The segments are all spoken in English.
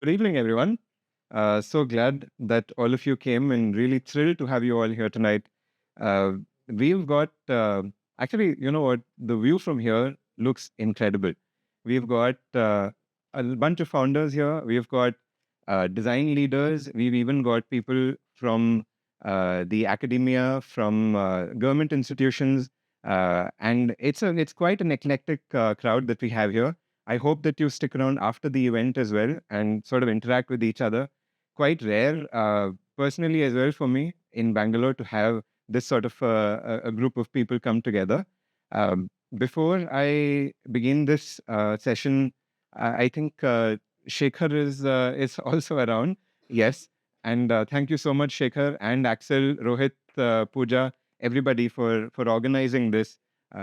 Good evening, everyone. So glad that all of you came and really thrilled to have you all here tonight. Uh, we've got, actually, you know what? The view from here looks incredible. We've got a bunch of founders here. We've got design leaders. We've even got people from the academia, from government institutions. And it's quite an eclectic crowd that we have here. I hope that you stick around after the event as well and sort of interact with each other. Quite rare, personally as well for me in Bangalore to have this sort of a group of people come together. Before I begin this session, I think Shekhar is also around. Yes, and thank you so much, Shekhar and Accel, Rohit, Pooja, everybody for organizing this.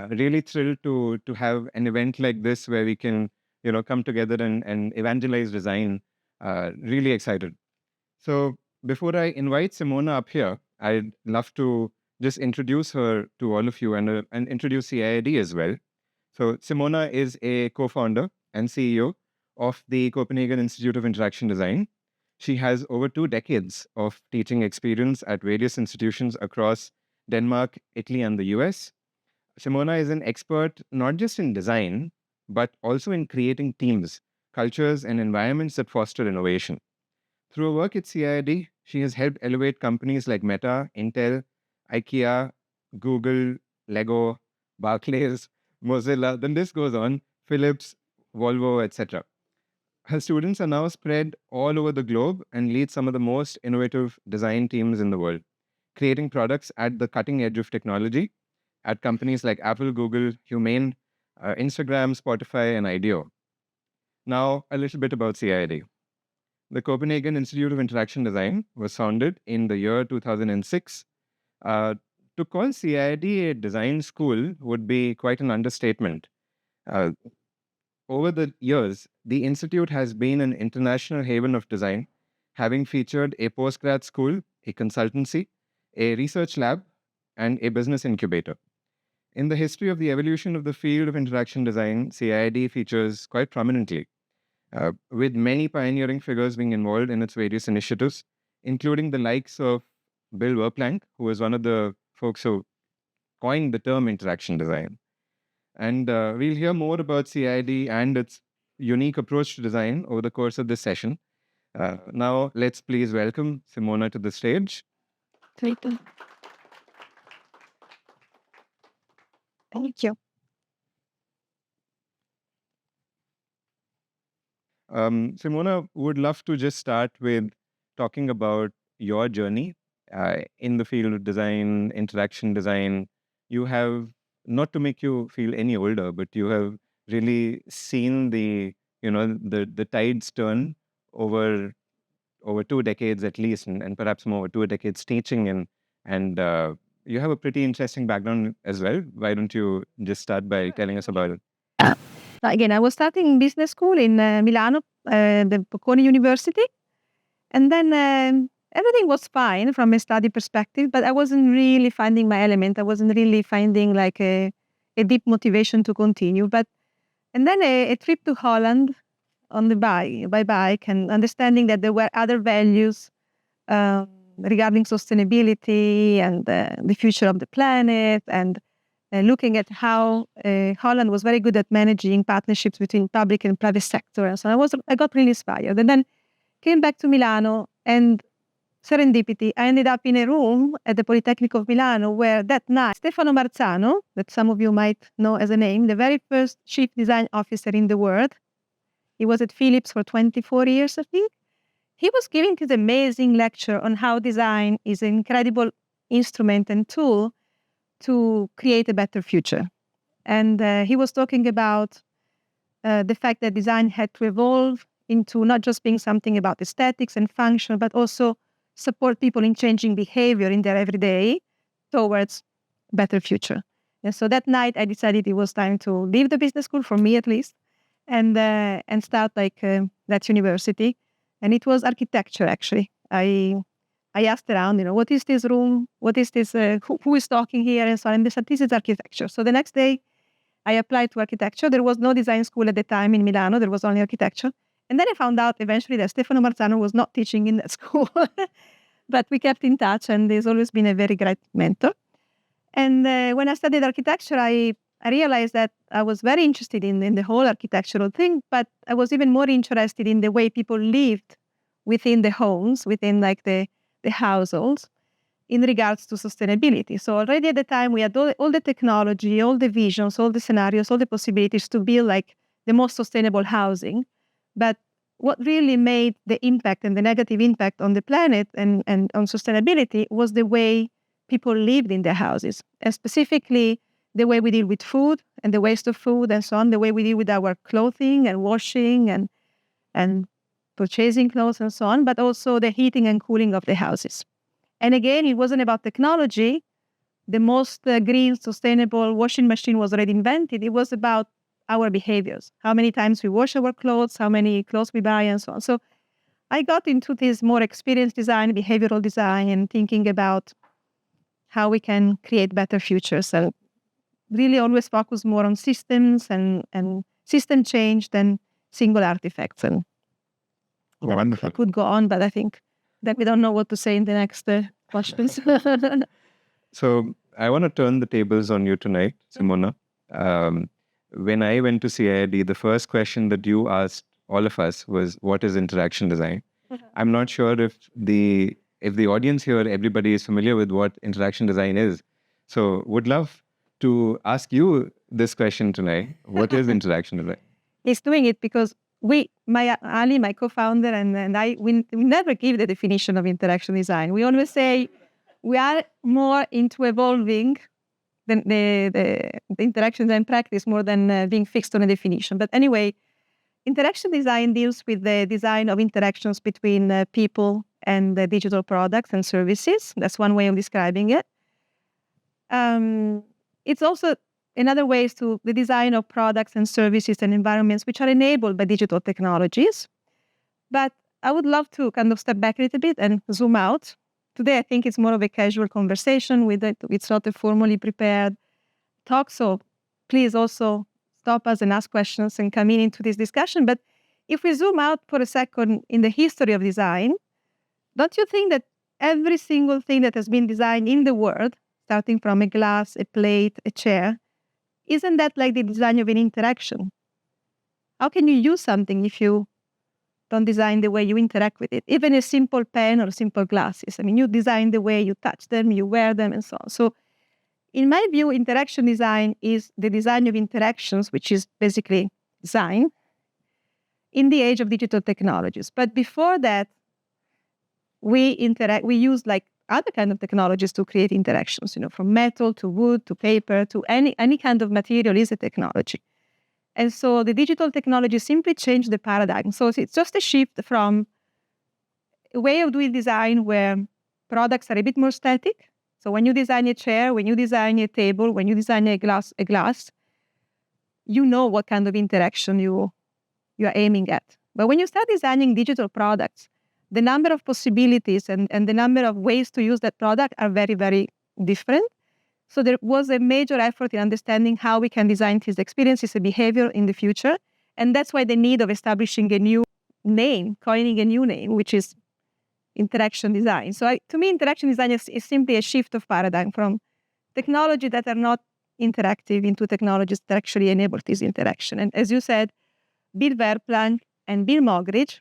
Really thrilled to have an event like this where we can come together and evangelize design. Really excited. So before I invite Simona up here, I'd love to just introduce her to all of you and introduce CIID as well. So Simona is a co-founder and CEO of the Copenhagen Institute of Interaction Design. She has over 2 decades of teaching experience at various institutions across Denmark, Italy, and the US. Simona is an expert not just in design, but also in creating teams, cultures, and environments that foster innovation. Through her work at CIID, she has helped elevate companies like Meta, Intel, IKEA, Google, Lego, Barclays, Mozilla, the list goes on, Philips, Volvo, etc. Her students are now spread all over the globe and lead some of the most innovative design teams in the world, creating products at the cutting edge of technology at companies like Apple, Google, Humane, Instagram, Spotify, and IDEO. Now, a little bit about CIID. The Copenhagen Institute of Interaction Design was founded in the year 2006. Uh, to call CIID a design school would be quite an understatement. Uh, Over the years, the Institute has been an international haven of design, having featured a postgrad school, a consultancy, a research lab, and a business incubator. In the history of the evolution of the field of interaction design, CIID features quite prominently, with many pioneering figures being involved in its various initiatives, including the likes of Bill Verplank, who was one of the folks who coined the term interaction design. And we'll hear more about CID and its unique approach to design over the course of this session. Now, let's please welcome Simona to the stage. Thank you. Simona, would love to just start with talking about your journey in the field of design, interaction design. You have, not to make you feel any older, but you have really seen the tides turn over 2 decades at least, and perhaps more, 2 decades teaching, and you have a pretty interesting background as well. Why don't you just start by telling us about it? Again, I was starting business school in Milano, the Bocconi University, and then everything was fine from a study perspective, but I wasn't really finding my element. I wasn't really finding like a deep motivation to continue. And then a trip to Holland on the by bike, and understanding that there were other values regarding sustainability and the future of the planet, and looking at how Holland was very good at managing partnerships between public and private sector. And so I got really inspired. And then came back to Milano, and serendipity, I ended up in a room at the Polytechnic of Milano where that night, Stefano Marzano, that some of you might know as a name, the very first chief design officer in the world, he was at Philips for 24 years, I think. He was giving this amazing lecture on how design is an incredible instrument and tool to create a better future. And he was talking about the fact that design had to evolve into not just being something about aesthetics and function, but also support people in changing behavior in their everyday towards a better future. And so that night I decided it was time to leave the business school, for me at least, and start that university. And it was architecture, actually. I asked around, what is this room? What is this? Who is talking here? And so on. And they said, this is architecture. So the next day, I applied to architecture. There was no design school at the time in Milano. There was only architecture. And then I found out eventually that Stefano Marzano was not teaching in that school. But we kept in touch, and he's always been a very great mentor. And when I studied architecture, I realized that I was very interested in the whole architectural thing, but I was even more interested in the way people lived within the homes, within like the households, in regards to sustainability. So already at the time, we had all the technology, all the visions, all the scenarios, all the possibilities to build like the most sustainable housing. But what really made the impact and the negative impact on the planet and on sustainability was the way people lived in their houses, and specifically the way we deal with food and the waste of food and so on, the way we deal with our clothing and washing and purchasing clothes and so on, but also the heating and cooling of the houses. And again, it wasn't about technology. The most green, sustainable washing machine was already invented. It was about our behaviors, how many times we wash our clothes, how many clothes we buy, and so on. So I got into this more experience design, behavioral design, and thinking about how we can create better futures. And really always focus more on systems and system change than single artifacts. And Wonderful. I could go on, but I think that we don't know what to say in the next questions. So I want to turn the tables on you tonight, Simona. When I went to CIID, the first question that you asked all of us was, what is interaction design? I'm not sure if the audience here, everybody is familiar with what interaction design is. So would love to ask you this question tonight. What is interaction design? He's doing it because Ali, my co-founder, and I, we never give the definition of interaction design. We always say we are more into evolving the interaction design practice more than being fixed on a definition. But anyway, interaction design deals with the design of interactions between people and the digital products and services. That's one way of describing it. It's also another way is to the design of products and services and environments which are enabled by digital technologies. But I would love to kind of step back a little bit and zoom out. Today, I think it's more of a casual conversation with it. It's not a formally prepared talk. So please also stop us and ask questions and come into this discussion. But if we zoom out for a second in the history of design, don't you think that every single thing that has been designed in the world, starting from a glass, a plate, a chair, isn't that like the design of an interaction? How can you use something if you don't design the way you interact with it? Even a simple pen or simple glasses. I mean, you design the way you touch them, you wear them, and so on. So in my view, interaction design is the design of interactions, which is basically design, in the age of digital technologies. But before that, we use like other kind of technologies to create interactions, from metal to wood to paper to any kind of material is a technology. And so the digital technology simply changed the paradigm. So it's just a shift from a way of doing design where products are a bit more static. So when you design a chair, when you design a table, when you design a glass, you know what kind of interaction you are aiming at. But when you start designing digital products, the number of possibilities and the number of ways to use that product are very, very different. So there was a major effort in understanding how we can design these experiences and behavior in the future. And that's why the need of establishing a new name, coining a new name, which is interaction design. So to me, interaction design is simply a shift of paradigm from technology that are not interactive into technologies that actually enable this interaction. And as you said, Bill Verplank and Bill Moggridge,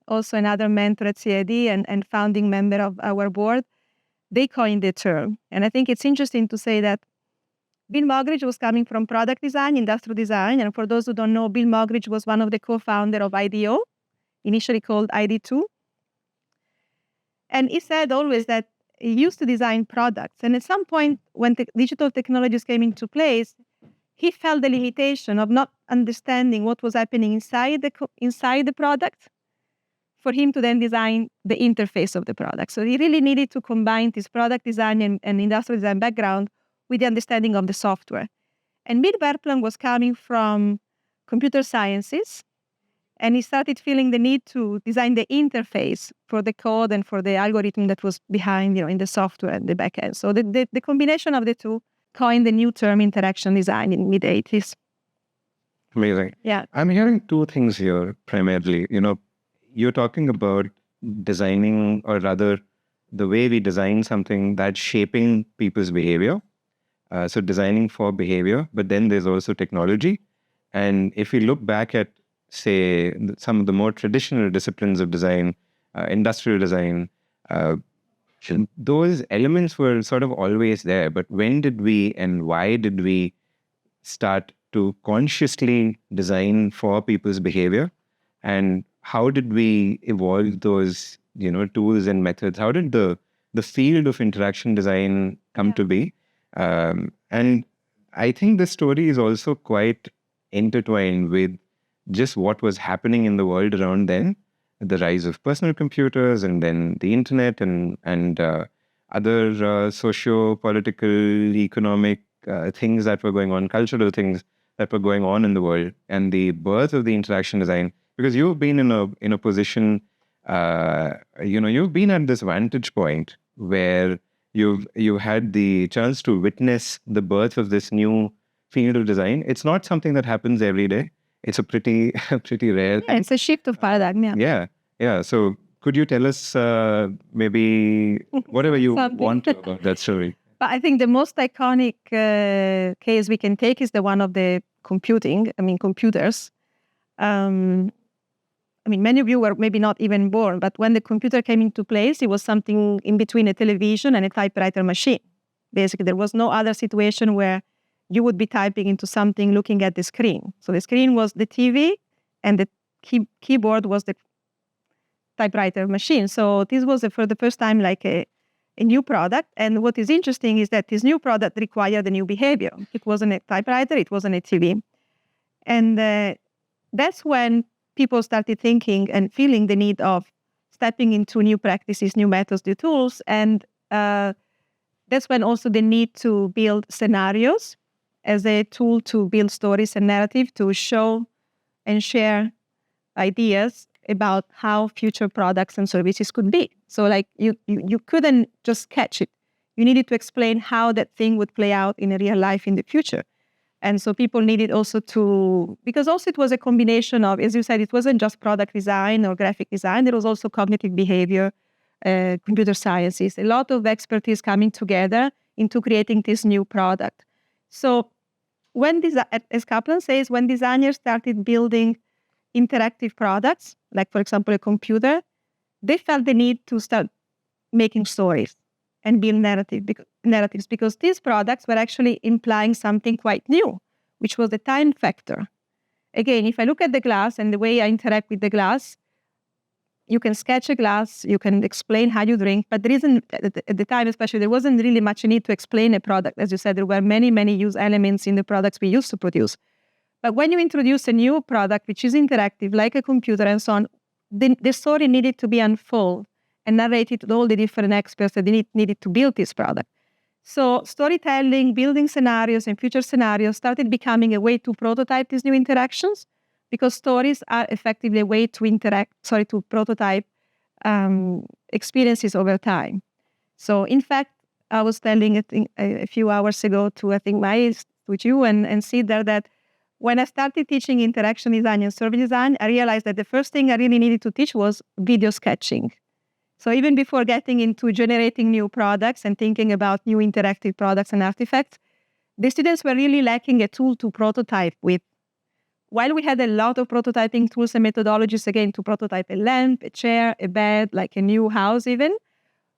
also another mentor at CIID and founding member of our board, they coined the term. And I think it's interesting to say that Bill Moggridge was coming from product design, industrial design. And for those who don't know, Bill Moggridge was one of the co-founders of IDEO, initially called ID2. And he said always that he used to design products. And at some point, when digital technologies came into place, he felt the limitation of not understanding what was happening inside the product for him to then design the interface of the product. So he really needed to combine this product design and industrial design background with the understanding of the software. And Bill Verplank was coming from computer sciences, and he started feeling the need to design the interface for the code and for the algorithm that was behind, in the software and the backend. So the combination of the two coined the new term interaction design in mid-'80s. Amazing. Yeah. I'm hearing two things here primarily. You're talking about designing, or rather, the way we design something that's shaping people's behavior. So designing for behavior, but then there's also technology. And if we look back at, say, some of the more traditional disciplines of design, industrial design, uh, those elements were sort of always there. But when did we and why did we start to consciously design for people's behavior? And how did we evolve those, tools and methods? How did the field of interaction design come to be? And I think the story is also quite intertwined with just what was happening in the world around then, the rise of personal computers, and then the internet, and other socio-political, economic things that were going on, cultural things that were going on in the world, and the birth of the interaction design. Because you've been in a position, you've been at this vantage point where you've had the chance to witness the birth of this new field of design. It's not something that happens every day. It's a pretty pretty rare Yeah, thing. it's a shift of paradigm. Yeah. So could you tell us maybe whatever you Something. want to about that story? But I think the most iconic case we can take is the one of the computing. I mean, computers. Many of you were maybe not even born, but when the computer came into place, it was something in between a television and a typewriter machine. Basically, there was no other situation where you would be typing into something looking at the screen. So the screen was the TV, and the keyboard was the typewriter machine. So this was for the first time like a new product. And what is interesting is that this new product required a new behavior. It wasn't a typewriter, it wasn't a TV. And that's when people started thinking and feeling the need of stepping into new practices, new methods, new tools. And that's when also the need to build scenarios as a tool to build stories and narrative, to show and share ideas about how future products and services could be. So like you couldn't just catch it. You needed to explain how that thing would play out in a real life in the future. And so people needed also to, because also it was a combination of, as you said, it wasn't just product design or graphic design, there was also cognitive behavior, computer sciences, a lot of expertise coming together into creating this new product. So when, as Kaplan says, when designers started building interactive products, like for example a computer, they felt the need to start making stories and build narratives, because these products were actually implying something quite new, which was the time factor. Again, if I look at the glass and the way I interact with the glass, you can sketch a glass, you can explain how you drink, but there isn't, at the time especially, there wasn't really much need to explain a product. As you said, there were many, many use elements in the products we used to produce. But when you introduce a new product, which is interactive, like a computer and so on, the story needed to be unfolded and narrated to all the different experts that needed to build this product. So storytelling, building scenarios and future scenarios started becoming a way to prototype these new interactions, because stories are effectively a way to prototype experiences over time. So in fact, I was telling a few hours ago to with you and see there that when I started teaching interaction design and service design, I realized that the first thing I really needed to teach was video sketching. So even before getting into generating new products and thinking about new interactive products and artifacts, the students were really lacking a tool to prototype with. While we had a lot of prototyping tools and methodologies, again, to prototype a lamp, a chair, a bed, like a new house even,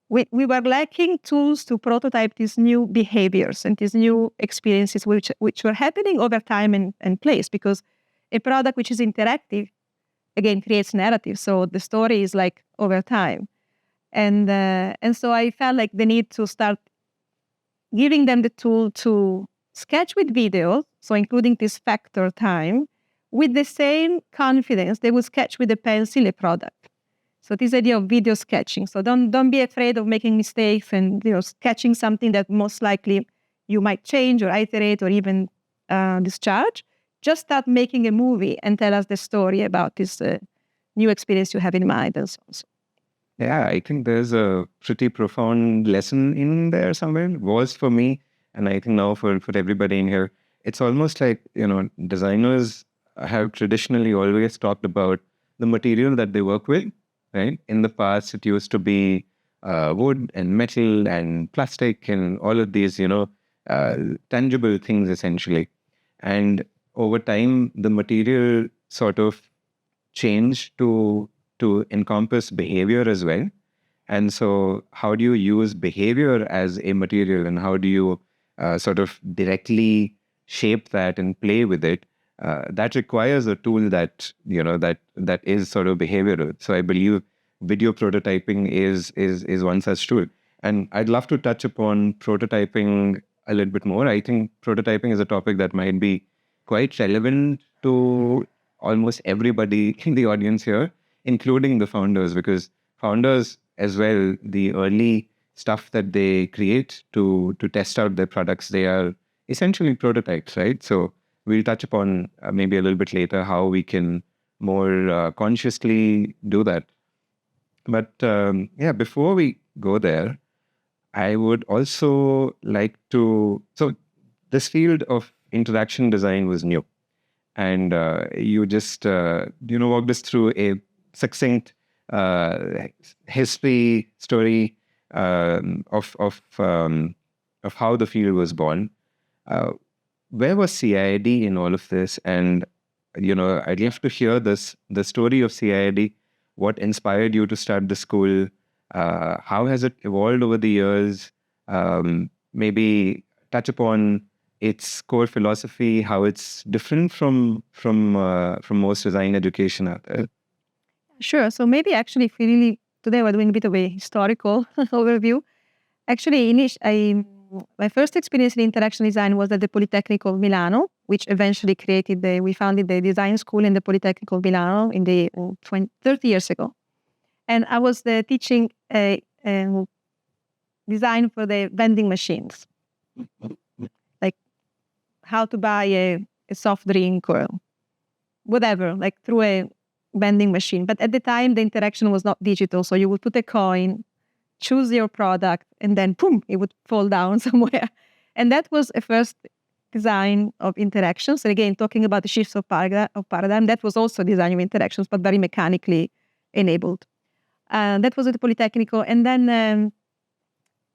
we were lacking tools to prototype these new behaviors and these new experiences which were happening over time and place, because a product which is interactive, again, creates narrative. So the story is like over time. And so I felt like the need to start giving them the tool to sketch with video, so including this factor time, with the same confidence they would sketch with a pencil a product. So this idea of video sketching. So don't be afraid of making mistakes and sketching something that most likely you might change or iterate or even discharge. Just start making a movie and tell us the story about this new experience you have in mind and so on. Yeah, I think there's a pretty profound lesson in there somewhere. It was for me, and I think now for everybody in here. It's almost like, designers have traditionally always talked about the material that they work with, right? In the past, it used to be wood and metal and plastic and all of these, uh, tangible things essentially. And over time, the material sort of changed to encompass behavior as well. And so, how do you use behavior as a material, and how do you sort of directly shape that and play with it? That requires a tool that that is sort of behavioral. So, I believe video prototyping is one such tool. And I'd love to touch upon prototyping a little bit more. I think prototyping is a topic that might be quite relevant to almost everybody in the audience here, including the founders, because founders as well, the early stuff that they create to test out their products, they are essentially prototypes, right? So we'll touch upon maybe a little bit later how we can more consciously do that. But yeah, before we go there, I would also like to. So this field of interaction design was new, and you just walked us through a succinct uh, history story of how the field was born. Uh, where was CIID in all of this? And I'd love to hear the story of CIID. What inspired you to start the school? How has it evolved over the years? Maybe touch upon its core philosophy, how it's different from most design education out there. Sure. So maybe actually, if we really today we're doing a bit of a historical overview. Actually, my first experience in interaction design was at the Polytechnic of Milano, which eventually we founded the design school in the Polytechnic of Milano in the 30 years ago. And I was teaching design for the vending machines, like how to buy a soft drink or whatever, like through a vending machine. But at the time, the interaction was not digital. So you would put a coin, choose your product, and then boom, it would fall down somewhere. And that was a first design of interactions. And again, talking about the shifts of paradigm, that was also design of interactions, but very mechanically enabled. That was at the Polytechnico. And then,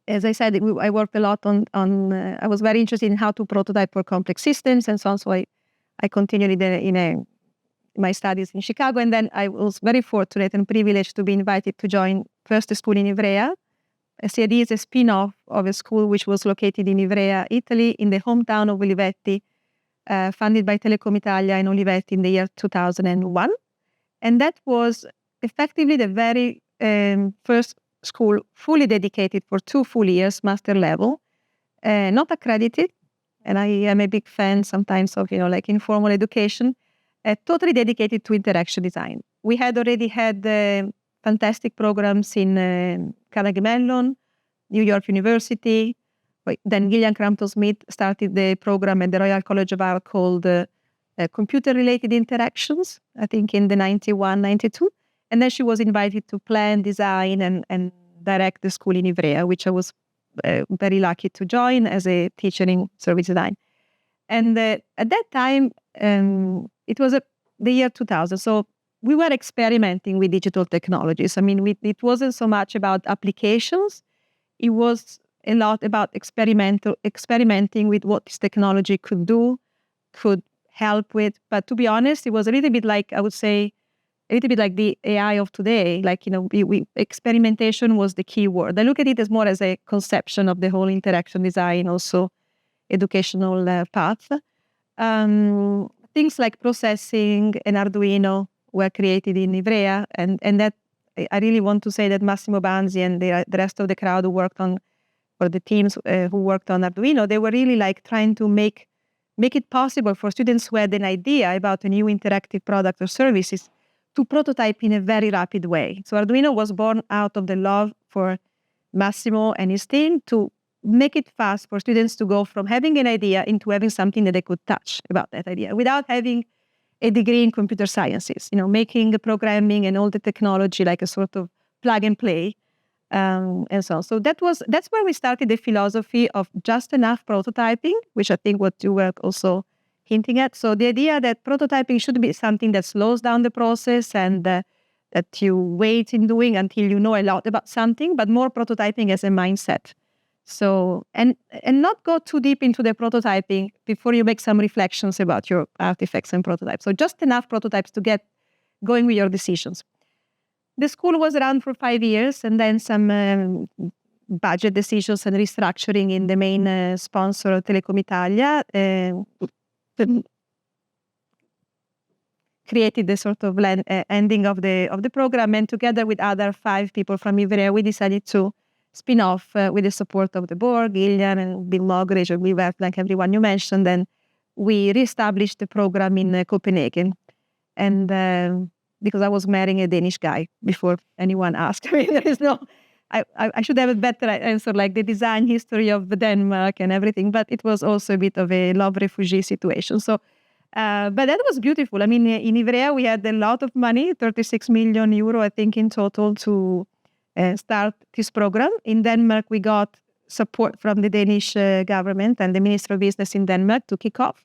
as I said, I worked a lot on I was very interested in how to prototype for complex systems and so on. So I continued in my studies in Chicago. And then I was very fortunate and privileged to be invited to join first a school in Ivrea. CIID is a spin-off of a school which was located in Ivrea, Italy, in the hometown of Olivetti, funded by Telecom Italia in Olivetti in the year 2001. And that was effectively the very first school fully dedicated for 2 full years, master level, not accredited. And I am a big fan sometimes of, like informal education, totally dedicated to interaction design. We had already had fantastic programs in Carnegie Mellon, New York University. Then Gillian Crampton-Smith started the program at the Royal College of Art called Computer-Related Interactions, I think in the 91, 92. And then she was invited to plan, design, and direct the school in Ivrea, which I was very lucky to join as a teacher in service design. And at that time, it was the year 2000. So we were experimenting with digital technologies. I mean, it wasn't so much about applications. It was a lot about experimenting with what this technology could do, could help with. But to be honest, it was a little bit like, I would say, a little bit like the AI of today. Like, experimentation was the key word. I look at it as more as a conception of the whole interaction design, also educational path. Things like processing and Arduino were created in Ivrea, and that I really want to say that Massimo Banzi and the rest of the crowd who worked on, or the teams who worked on Arduino, they were really like trying to make it possible for students who had an idea about a new interactive product or services to prototype in a very rapid way. So Arduino was born out of the love for Massimo and his team to make it fast for students to go from having an idea into having something that they could touch about that idea without having a degree in computer sciences, making the programming and all the technology like a sort of plug and play, and so on. So that's where we started the philosophy of just enough prototyping, which I think what you were also hinting at. So the idea that prototyping should be something that slows down the process and that you wait in doing until you know a lot about something, but more prototyping as a mindset. So, and not go too deep into the prototyping before you make some reflections about your artifacts and prototypes. So just enough prototypes to get going with your decisions. The school was around for 5 years, and then some budget decisions and restructuring in the main sponsor, Telecom Italia, created the sort of ending of the program. And together with other 5 people from Ivrea, we decided to spin off with the support of the board, Gillian and Bill Mogridge and Bill Vertlank, everyone you mentioned. And we reestablished the program in Copenhagen. And because I was marrying a Danish guy before anyone asked me, there is no, I should have a better answer, like the design history of Denmark and everything, but it was also a bit of a love refugee situation. So, but that was beautiful. I mean, in Ivrea, we had a lot of money, 36 million euro, I think, in total to start this program. In Denmark, we got support from the Danish government and the Ministry of Business in Denmark to kick off,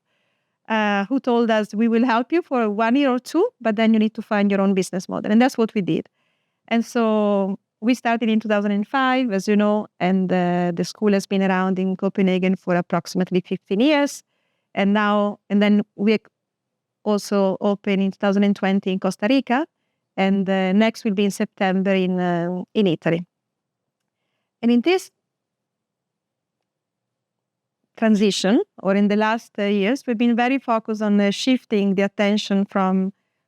who told us, we will help you for 1 year or 2, but then you need to find your own business model. And that's what we did. And so we started in 2005, as you know, and the school has been around in Copenhagen for approximately 15 years. And then we also opened in 2020 in Costa Rica, and next will be in September in Italy. And in this transition, or in the last years, we've been very focused on shifting the attention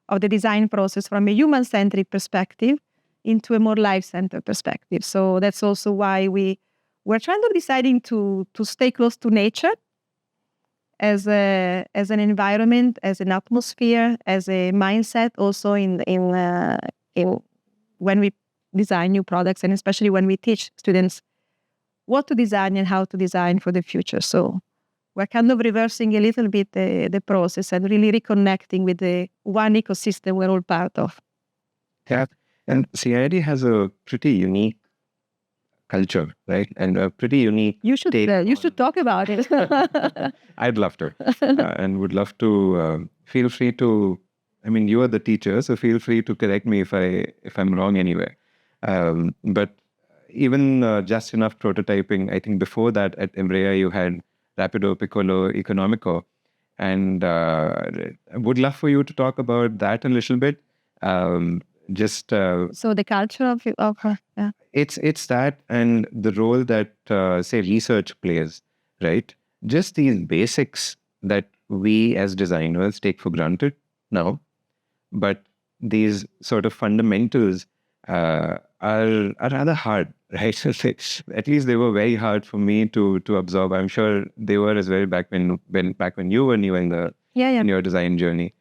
of the design process from a human-centric perspective into a more life-centered perspective. So that's also why we're deciding to stay close to nature as an environment, as an atmosphere, as a mindset, also in when we design new products, and especially when we teach students what to design and how to design for the future. So we're kind of reversing a little bit the process and really reconnecting with the one ecosystem we're all part of. Yeah, and CIID has a pretty unique culture, right? And a pretty unique. You should talk about it. I'd love to, and would love to. Feel free to. I mean, you are the teacher, so feel free to correct me if I'm wrong anywhere. But even just enough prototyping. I think before that at Ivrea you had Rapido, Piccolo, Economico, and I would love for you to talk about that a little bit. So the culture of yeah. It's that, and the role that say research plays, right? Just these basics that we as designers take for granted now, but these sort of fundamentals are rather hard, right? At least they were very hard for me to absorb. I'm sure they were as well back when you were new in your design journey.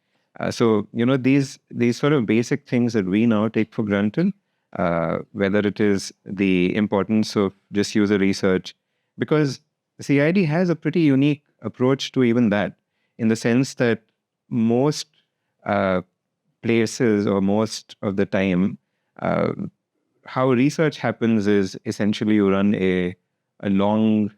So these sort of basic things that we now take for granted, whether it is the importance of just user research, because CIID has a pretty unique approach to even that, in the sense that most places, or most of the time, how research happens is essentially you run a long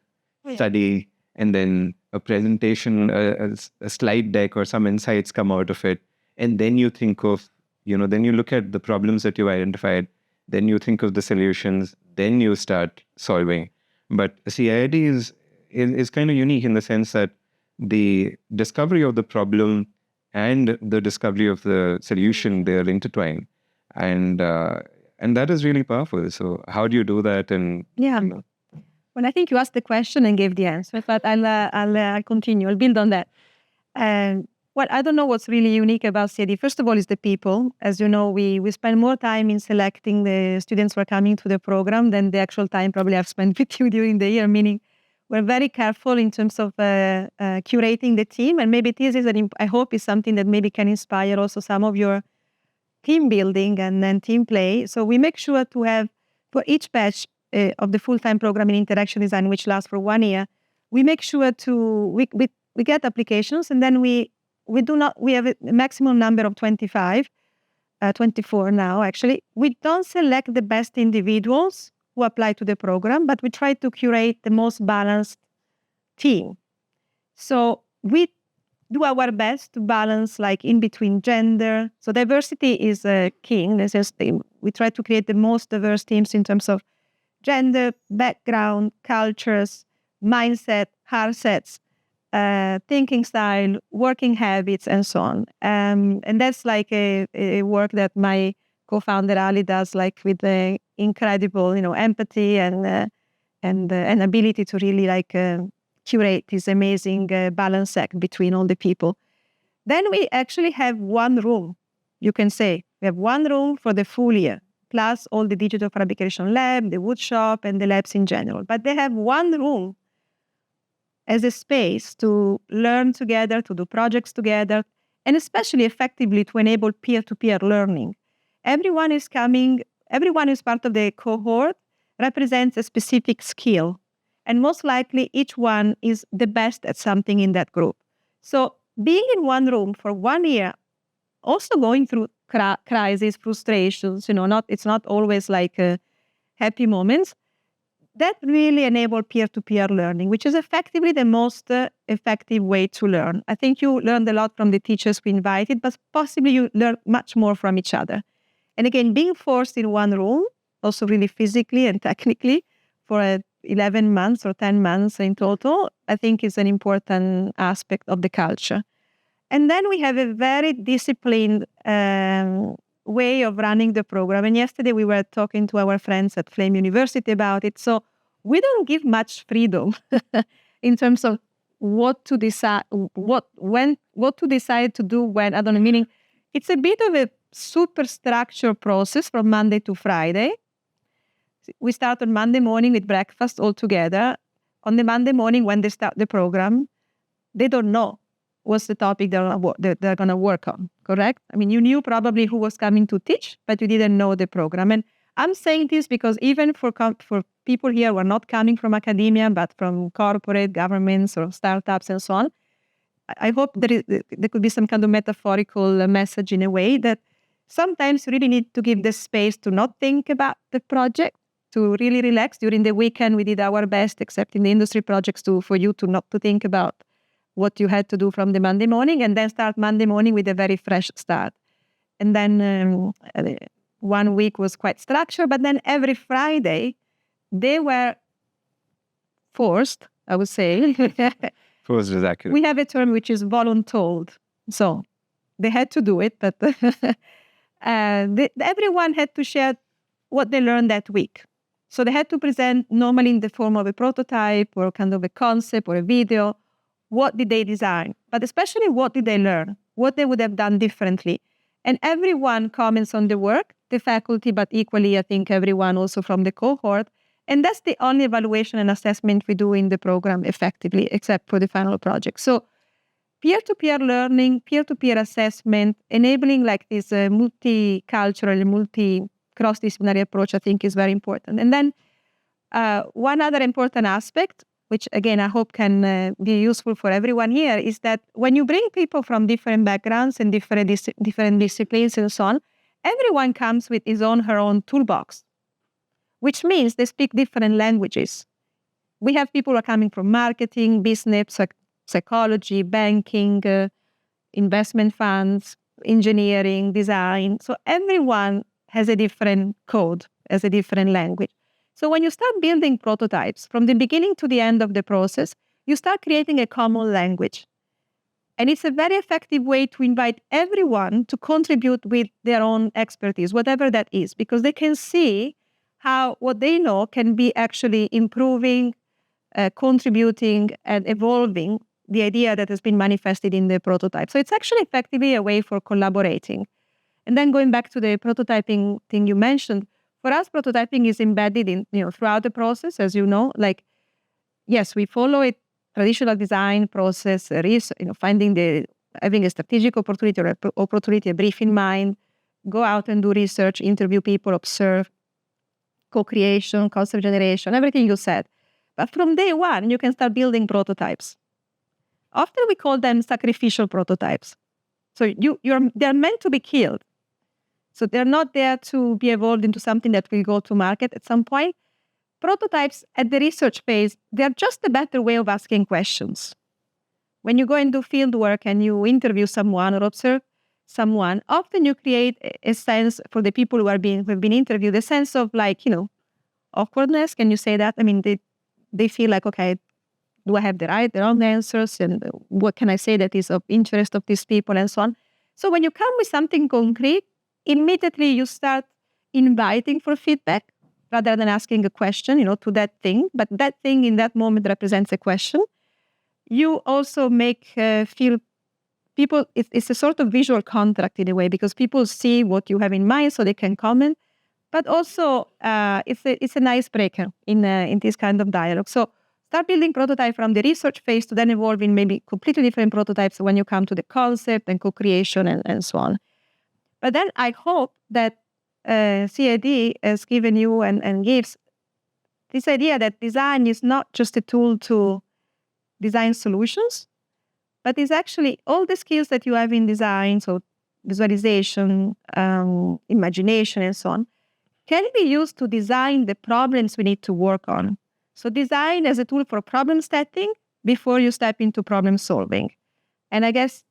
study, and then a presentation, a slide deck, or some insights come out of it. And then you think of, then you look at the problems that you identified, then you think of the solutions, then you start solving. But CIID is kind of unique in the sense that the discovery of the problem and the discovery of the solution, they're intertwined. And that is really powerful. So how do you do that? And Well, I think you asked the question and gave the answer, but I'll continue. I'll build on that. Well, I don't know what's really unique about CIID. First of all, is the people. As you know, we spend more time in selecting the students who are coming to the program than the actual time probably I've spent with you during the year, meaning we're very careful in terms of curating the team. And maybe this is, I hope, is something that maybe can inspire also some of your team building and then team play. So we make sure to have, for each batch of the full-time program in interaction design, which lasts for 1 year, we make sure we get applications, and then we have a maximum number of 25, 24 now actually. We don't select the best individuals who apply to the program, but we try to curate the most balanced team. So we do our best to balance like in between gender. So diversity is king. We try to create the most diverse teams in terms of gender, background, cultures, mindset, hard sets, thinking style, working habits, and so on. And that's like a work that my co-founder Ali does, like with the incredible, empathy and ability to really like curate this amazing balance act between all the people. Then we actually have one room, you can say. We have one room for the full year, plus all the digital fabrication lab, the wood shop, and the labs in general. But they have one room as a space to learn together, to do projects together, and especially effectively to enable peer-to-peer learning. Everyone is part of the cohort, represents a specific skill. And most likely, each one is the best at something in that group. So being in one room for 1 year, also going through crises, frustrations, it's not always like happy moments, that really enabled peer-to-peer learning, which is effectively the most effective way to learn. I think you learned a lot from the teachers we invited, but possibly you learn much more from each other. And again, being forced in one room, also really physically and technically, for 11 months or 10 months in total, I think is an important aspect of the culture. And then we have a very disciplined way of running the program. And yesterday we were talking to our friends at Flame University about it. So we don't give much freedom in terms of what to decide, what to decide to do when. I don't know. Meaning, it's a bit of a super structured process from Monday to Friday. We start on Monday morning with breakfast all together. On the Monday morning, when they start the program, they don't know what's the topic they're going to work on, correct? I mean, you knew probably who was coming to teach, but you didn't know the program. And I'm saying this because even for people here who are not coming from academia, but from corporate, governments, or startups and so on, I hope there could be some kind of metaphorical message in a way that sometimes you really need to give the space to not think about the project, to really relax. During the weekend, we did our best, except in the industry projects, for you to not to think about what you had to do from the Monday morning, and then start Monday morning with a very fresh start. And then 1 week was quite structured, but then every Friday, they were forced, I would say. Forced is accurate. We have a term which is voluntold. So they had to do it, but everyone had to share what they learned that week. So they had to present normally in the form of a prototype or kind of a concept or a video. What did they design? But especially what did they learn? What they would have done differently? And everyone comments on the work, the faculty, but equally, I think everyone also from the cohort. And that's the only evaluation and assessment we do in the program effectively, except for the final project. So peer-to-peer learning, peer-to-peer assessment, enabling like this multicultural, multi-cross-disciplinary approach, I think is very important. And then one other important aspect, which again, I hope can be useful for everyone here, is that when you bring people from different backgrounds and different disciplines and so on, everyone comes with her own toolbox, which means they speak different languages. We have people who are coming from marketing, business, psychology, banking, investment funds, engineering, design. So everyone has a different code, has a different language. So when you start building prototypes, from the beginning to the end of the process, you start creating a common language. And it's a very effective way to invite everyone to contribute with their own expertise, whatever that is, because they can see how what they know can be actually improving, contributing, and evolving the idea that has been manifested in the prototype. So it's actually effectively a way for collaborating. And then going back to the prototyping thing you mentioned, for us, prototyping is embedded in, throughout the process, as you know. Like, yes, we follow a traditional design process, having a strategic opportunity or opportunity, a brief in mind, go out and do research, interview people, observe, co-creation, concept generation, everything you said. But from day one, you can start building prototypes. Often we call them sacrificial prototypes. So they're meant to be killed. So they're not there to be evolved into something that will go to market at some point. Prototypes at the research phase, they're just a better way of asking questions. when you go and do field work and you interview someone or observe someone, often you create a sense for the people who have been interviewed, a sense of like, awkwardness. Can you say that? I mean, they feel like, okay, do I have the wrong answers? And what can I say that is of interest of these people and so on? So when you come with something concrete, immediately you start inviting for feedback rather than asking a question, to that thing. But that thing in that moment represents a question. You also make feel people, it's a sort of visual contract in a way, because people see what you have in mind so they can comment. But also, it's an icebreaker in this kind of dialogue. So start building prototype from the research phase to then evolve in maybe completely different prototypes when you come to the concept and co-creation and so on. But then I hope that CID has given you and gives this idea that design is not just a tool to design solutions, but it's actually all the skills that you have in design, so visualization, imagination, and so on, can be used to design the problems we need to work on. So design as a tool for problem setting before you step into problem solving. And I guess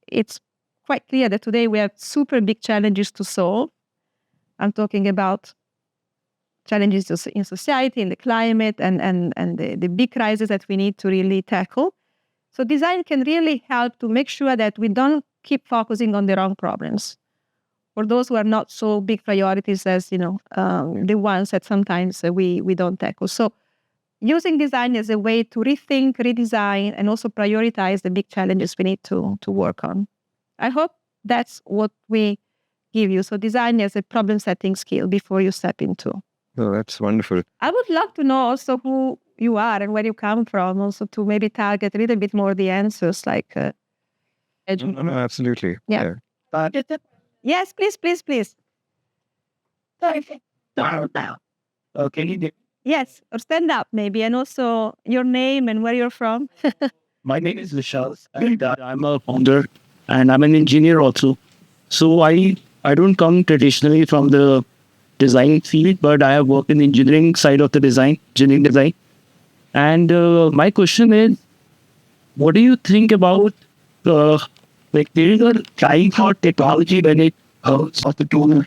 it's quite clear that today we have super big challenges to solve. I'm talking about challenges in society, in the climate, and the big crises that we need to really tackle. So design can really help to make sure that we don't keep focusing on the wrong problems, or those who are not so big priorities as, the ones that sometimes we don't tackle. So using design as a way to rethink, redesign, and also prioritize the big challenges we need to work on. I hope that's what we give you. So design as a problem-setting skill before you step into. Oh, that's wonderful. I would love to know also who you are and where you come from, also to maybe target a little bit more the answers, like... No, absolutely. Yeah. Yes, please. Okay. Yes, or stand up maybe, and also your name and where you're from. My name is Vishal, and I'm a founder, and I'm an engineer also. So I don't come traditionally from the design field, but I have worked in the engineering side of the engineering design. And my question is, what do you think about like there is a time for technology when it comes of the tool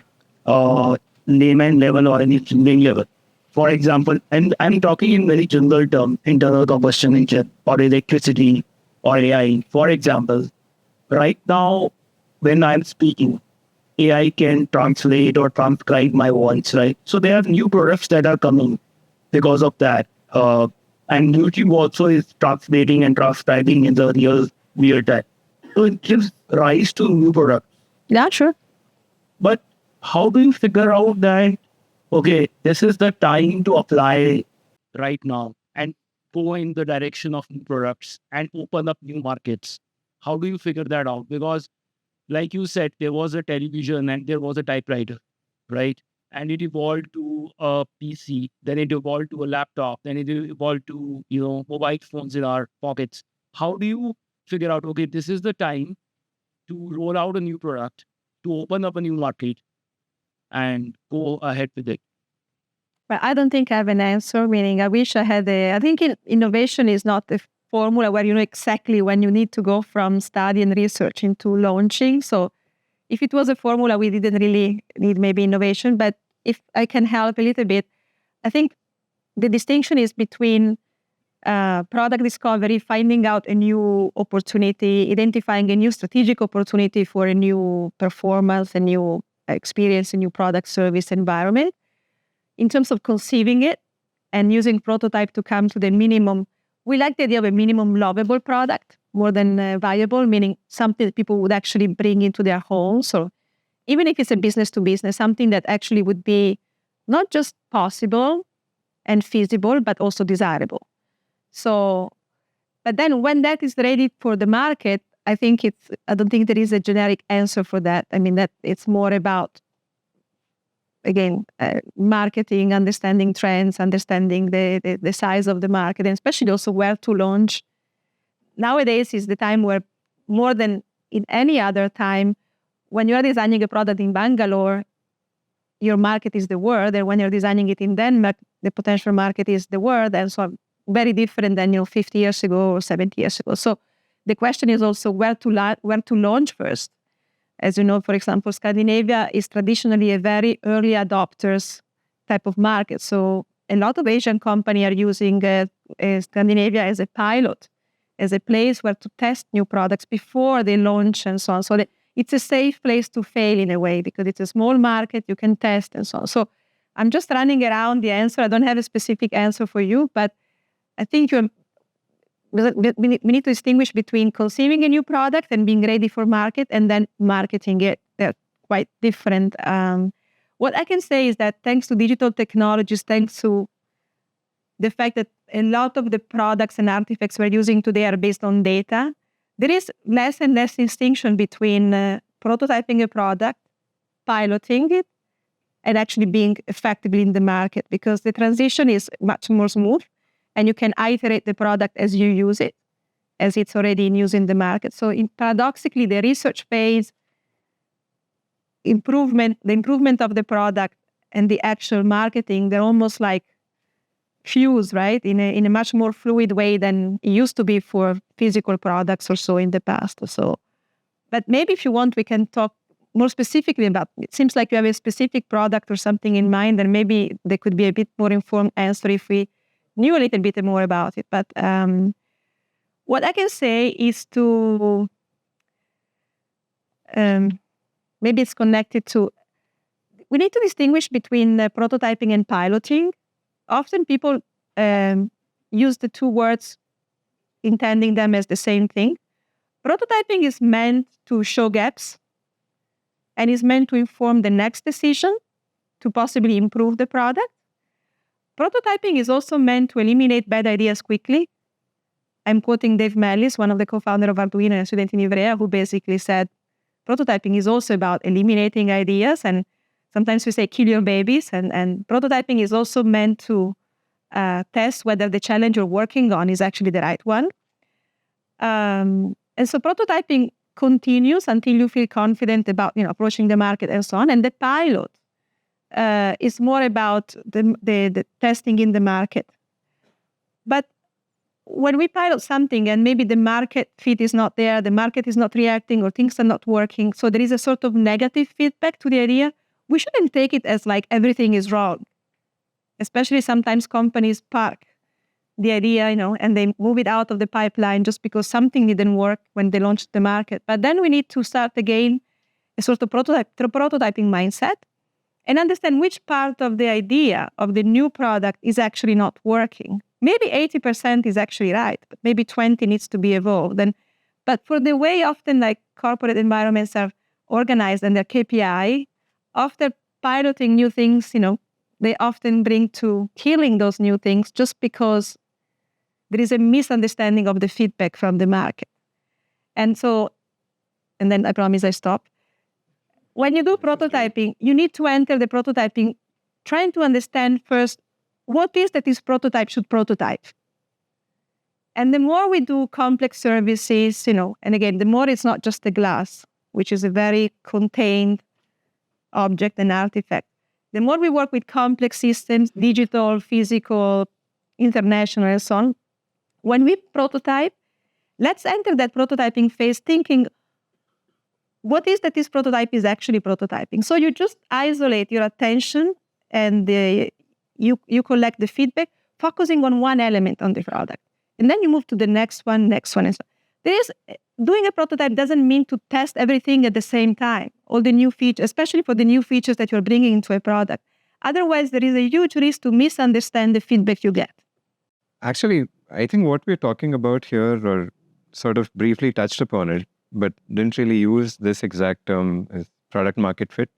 layman level or any engineering level? For example, and I'm talking in very general term, internal combustion engine or electricity or AI. For example, right now, when I'm speaking, AI can translate or transcribe my voice, right? So there are new products that are coming because of that. And YouTube also is translating and transcribing in the real time. So it gives rise to new products. Yeah, sure. But how do you figure out that, okay, this is the time to apply right now and go in the direction of new products and open up new markets? How do you figure that out? Because like you said, there was a television and there was a typewriter, right? And it evolved to a PC, then it evolved to a laptop, then it evolved to, mobile phones in our pockets. How do you figure out, okay, this is the time to roll out a new product, to open up a new market and go ahead with it? But I don't think I have an answer, meaning I wish I had I think innovation is not a formula where you know exactly when you need to go from study and research into launching. So if it was a formula, we didn't really need maybe innovation. But if I can help a little bit, I think the distinction is between product discovery, finding out a new opportunity, identifying a new strategic opportunity for a new performance, a new experience, a new product, service, environment. In terms of conceiving it and using prototype to come to the minimum, we like the idea of a minimum lovable product more than viable, meaning something that people would actually bring into their homes, or even if it's a business to business, something that actually would be not just possible and feasible, but also desirable. So, but then when that is ready for the market, I don't think there is a generic answer for that. I mean, that it's more about, again, marketing, understanding trends, understanding the size of the market, and especially also where to launch. Nowadays is the time where, more than in any other time, when you are designing a product in Bangalore, your market is the world, and when you're designing it in Denmark, the potential market is the world, and so very different than 50 years ago or 70 years ago. So the question is also where to launch first. As you know, for example, Scandinavia is traditionally a very early adopters type of market. So a lot of Asian companies are using Scandinavia as a pilot, as a place where to test new products before they launch and so on. So it's a safe place to fail in a way because it's a small market, you can test and so on. So I'm just running around the answer. I don't have a specific answer for you, but I think we need to distinguish between conceiving a new product and being ready for market and then marketing it. They're quite different. What I can say is that thanks to digital technologies, thanks to the fact that a lot of the products and artifacts we're using today are based on data, there is less and less distinction between prototyping a product, piloting it, and actually being effectively in the market, because the transition is much more smooth and you can iterate the product as you use it, as it's already in use in the market. So paradoxically, the research phase, the improvement of the product and the actual marketing, they're almost like fused, right? In a much more fluid way than it used to be for physical products or so in the past or so. But maybe if you want, we can talk more specifically about, it seems like you have a specific product or something in mind, and maybe there could be a bit more informed answer if we knew a little bit more about it. But what I can say is to, maybe it's connected to, we need to distinguish between prototyping and piloting. Often people use the two words intending them as the same thing. Prototyping is meant to show gaps and is meant to inform the next decision to possibly improve the product. Prototyping is also meant to eliminate bad ideas quickly. I'm quoting Dave Mellis, one of the co-founders of Arduino and a student in Ivrea, who basically said, prototyping is also about eliminating ideas, and sometimes we say kill your babies, and prototyping is also meant to test whether the challenge you're working on is actually the right one. And so prototyping continues until you feel confident about approaching the market and so on. And the pilot is more about the testing in the market. But when we pilot something and maybe the market fit is not there, the market is not reacting or things are not working, so there is a sort of negative feedback to the idea, we shouldn't take it as like everything is wrong. Especially sometimes companies park the idea, and they move it out of the pipeline just because something didn't work when they launched the market. But then we need to start again a sort of prototyping mindset and understand which part of the idea of the new product is actually not working. Maybe 80% is actually right, but maybe 20 needs to be evolved. But for the way often like corporate environments are organized and their KPI, after piloting new things, they often bring to killing those new things just because there is a misunderstanding of the feedback from the market. And then I promise I stop. When you do prototyping, you need to enter the prototyping trying to understand first what is that this prototype should prototype. And the more we do complex services, and again, the more it's not just the glass, which is a very contained object and artifact. The more we work with complex systems, digital, physical, international, and so on, when we prototype, let's enter that prototyping phase thinking, what is that this prototype is actually prototyping? So you just isolate your attention and you collect the feedback, focusing on one element on the product. And then you move to the next one, and so on. Doing a prototype doesn't mean to test everything at the same time, all the new features, especially for the new features that you're bringing into a product. Otherwise, there is a huge risk to misunderstand the feedback you get. Actually, I think what we're talking about here, or sort of briefly touched upon it, but didn't really use this exact term as product market fit.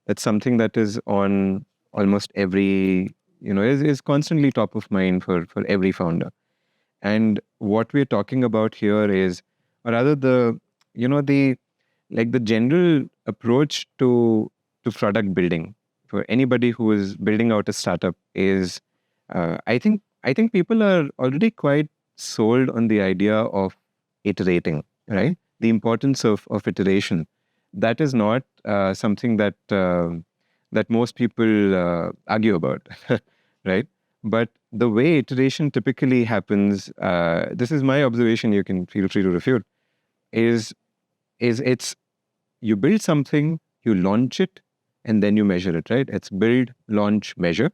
That's something that is on almost every, is constantly top of mind for every founder. And what we're talking about here is, or rather the general approach to product building for anybody who is building out a startup is, I think people are already quite sold on the idea of iterating, right? The importance of iteration. That is not something that most people argue about, right? But the way iteration typically happens, this is my observation, you can feel free to refute, is it's you build something, you launch it, and then you measure it, right? It's build, launch, measure.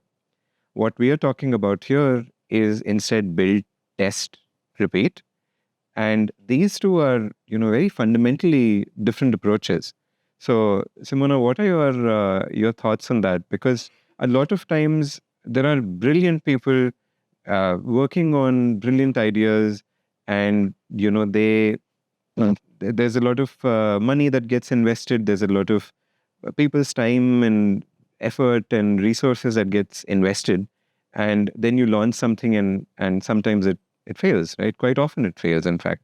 What we are talking about here is instead build, test, repeat. And these two are, very fundamentally different approaches. So, Simona, what are your thoughts on that? Because a lot of times there are brilliant people working on brilliant ideas, and there's a lot of money that gets invested. There's a lot of people's time and effort and resources that gets invested, and then you launch something, and sometimes it fails, right? Quite often it fails, in fact.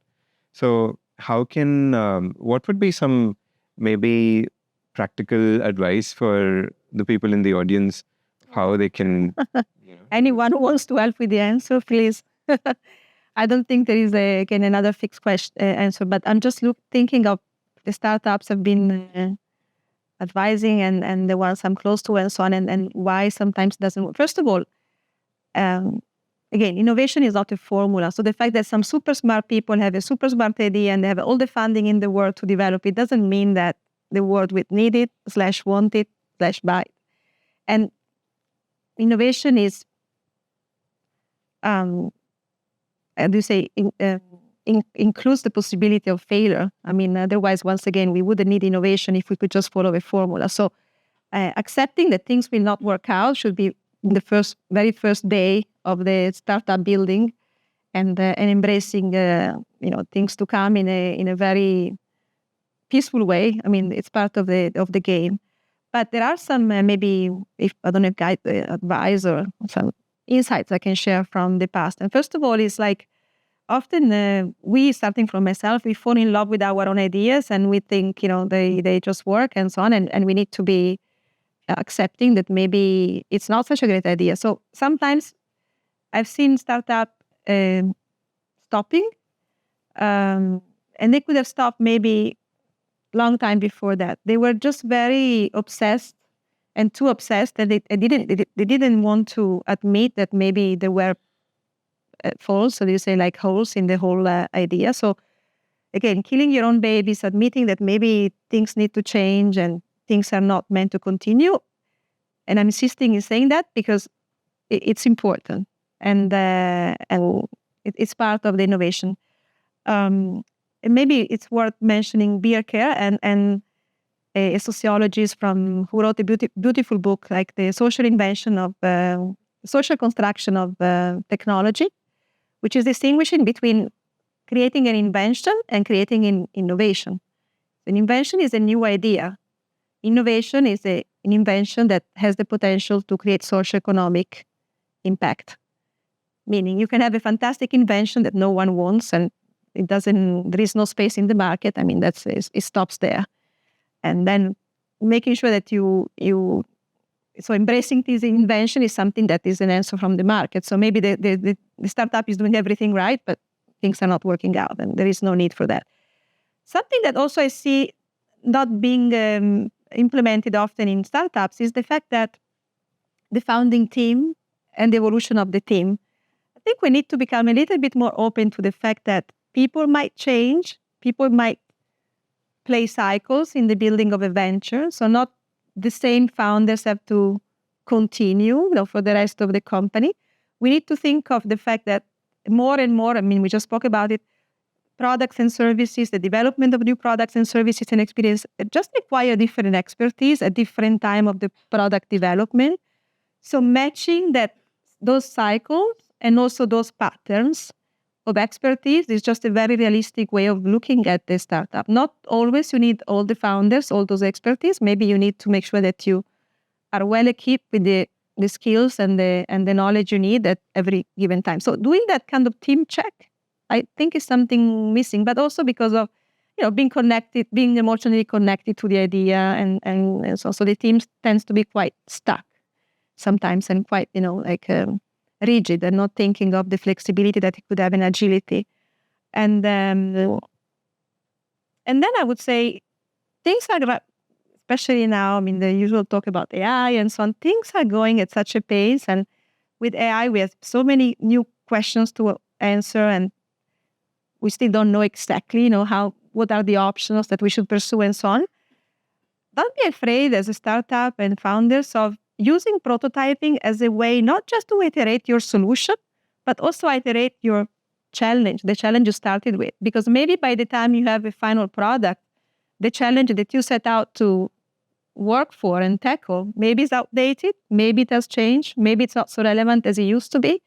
So how can what would be some maybe practical advice for the people in the audience, how they can Anyone who wants to help with the answer, please. I don't think there is again another fixed question answer, but I'm just thinking of the startups I've been advising and the ones I'm close to and so on, and why sometimes it doesn't work. First of all, again, innovation is not a formula. So the fact that some super smart people have a super smart idea and they have all the funding in the world to develop it doesn't mean that the world would need it / want it / buy it. And innovation is, how do you say, includes the possibility of failure. I mean, otherwise, once again, we wouldn't need innovation if we could just follow a formula. So accepting that things will not work out should be the very first day of the startup building, and embracing things to come in a very peaceful way. I mean, it's part of the game. But there are some maybe, if I don't know, guide advice or some insights I can share from the past. And first of all, is like often we, starting from myself, we fall in love with our own ideas and we think they just work and so on, and we need to be accepting that maybe it's not such a great idea. So sometimes I've seen startup stopping, and they could have stopped maybe long time before that. They were just very obsessed, and too obsessed that they didn't want to admit that maybe there were faults, so you say, like, holes in the whole idea. So again, killing your own babies, admitting that maybe things need to change and things are not meant to continue. And I'm insisting in saying that because it's important, and it's part of the innovation. And maybe it's worth mentioning Bierker and a sociologist who wrote a beautiful book, like the social invention of social construction of technology, which is distinguishing between creating an invention and creating an innovation. An invention is a new idea. Innovation is an invention that has the potential to create socio-economic impact. Meaning you can have a fantastic invention that no one wants, and there is no space in the market. I mean, it stops there. And then making sure that so embracing this invention is something that is an answer from the market. So maybe the startup is doing everything right, but things are not working out, and there is no need for that. Something that also I see not being implemented often in startups is the fact that the founding team and the evolution of the team. I think we need to become a little bit more open to the fact that people might change, people might play cycles in the building of a venture. So not the same founders have to continue for the rest of the company. We need to think of the fact that more and more, I mean, we just spoke about it, products and services, the development of new products and services and experience just require different expertise at different time of the product development. So matching those cycles and also those patterns of expertise is just a very realistic way of looking at the startup. Not always you need all the founders, all those expertise. Maybe you need to make sure that you are well equipped with the skills and the knowledge you need at every given time. So doing that kind of team check, I think, is something missing, but also because of being connected, being emotionally connected to the idea, and so the team tends to be quite stuck sometimes and quite rigid and not thinking of the flexibility that it could have in agility. And then I would say things are, especially now, I mean, the usual talk about AI and so on, things are going at such a pace, and with AI, we have so many new questions to answer, and we still don't know exactly, what are the options that we should pursue and so on. Don't be afraid as a startup and founders of using prototyping as a way not just to iterate your solution, but also iterate your challenge, the challenge you started with. Because maybe by the time you have a final product, the challenge that you set out to work for and tackle, maybe it's outdated, maybe it has changed, maybe it's not so relevant as it used to be,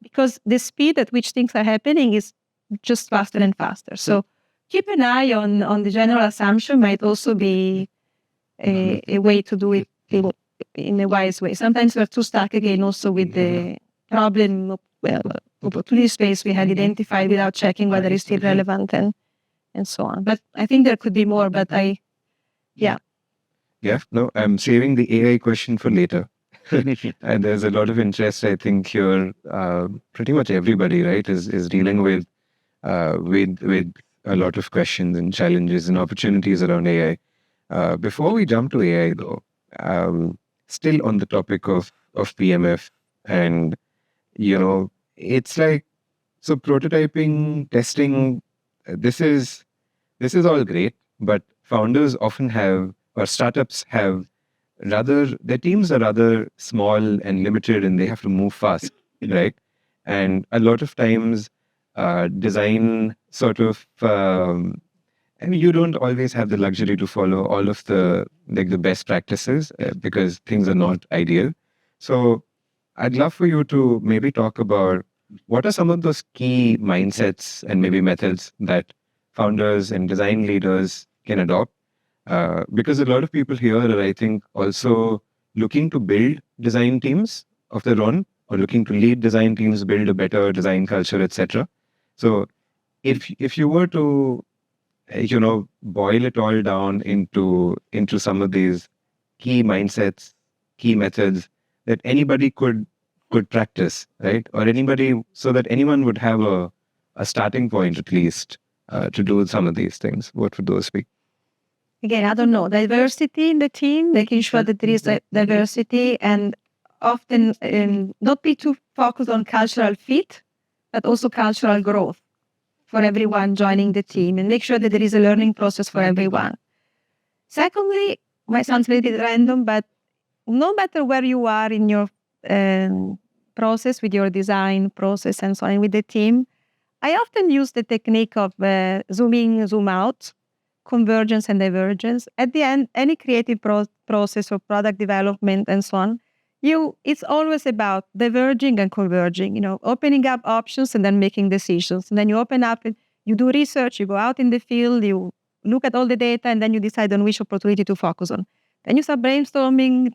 because the speed at which things are happening is just faster and faster. So keep an eye on the general assumption might also be a way to do it in a wise way. Sometimes we're too stuck again also with the problem opportunity space we had identified without checking whether it's still relevant and so on. But I think there could be more, but yeah. Yeah, no, I'm saving the AI question for later. And there's a lot of interest, I think, here. Pretty much everybody, right, is dealing with a lot of questions and challenges and opportunities around AI. Before we jump to AI, though, still on the topic of PMF, and it's like, so prototyping, testing, this is all great, but founders often have, or startups have, their teams are rather small and limited, and they have to move fast, right? And a lot of times, design sort of, and you don't always have the luxury to follow all of the best practices because things are not ideal. So I'd love for you to maybe talk about what are some of those key mindsets and maybe methods that founders and design leaders can adopt. Because a lot of people here are, I think, also looking to build design teams of their own, or looking to lead design teams, build a better design culture, etc. So if you were to boil it all down into some of these key mindsets, key methods that anybody could practice, right? Or anybody, so that anyone would have a starting point at least to do some of these things. What would those be? Again, I don't know, diversity in the team, making sure that there is diversity, and often not be too focused on cultural fit, but also cultural growth for everyone joining the team, and make sure that there is a learning process for everyone. Secondly, might sound a little bit random, but no matter where you are in your process, with your design process and so on, with the team, I often use the technique of zoom in, zoom out, convergence and divergence. At the end, any creative process or product development and so on, it's always about diverging and converging, opening up options and then making decisions. And then you open up, and you do research, you go out in the field, you look at all the data, and then you decide on which opportunity to focus on. Then you start brainstorming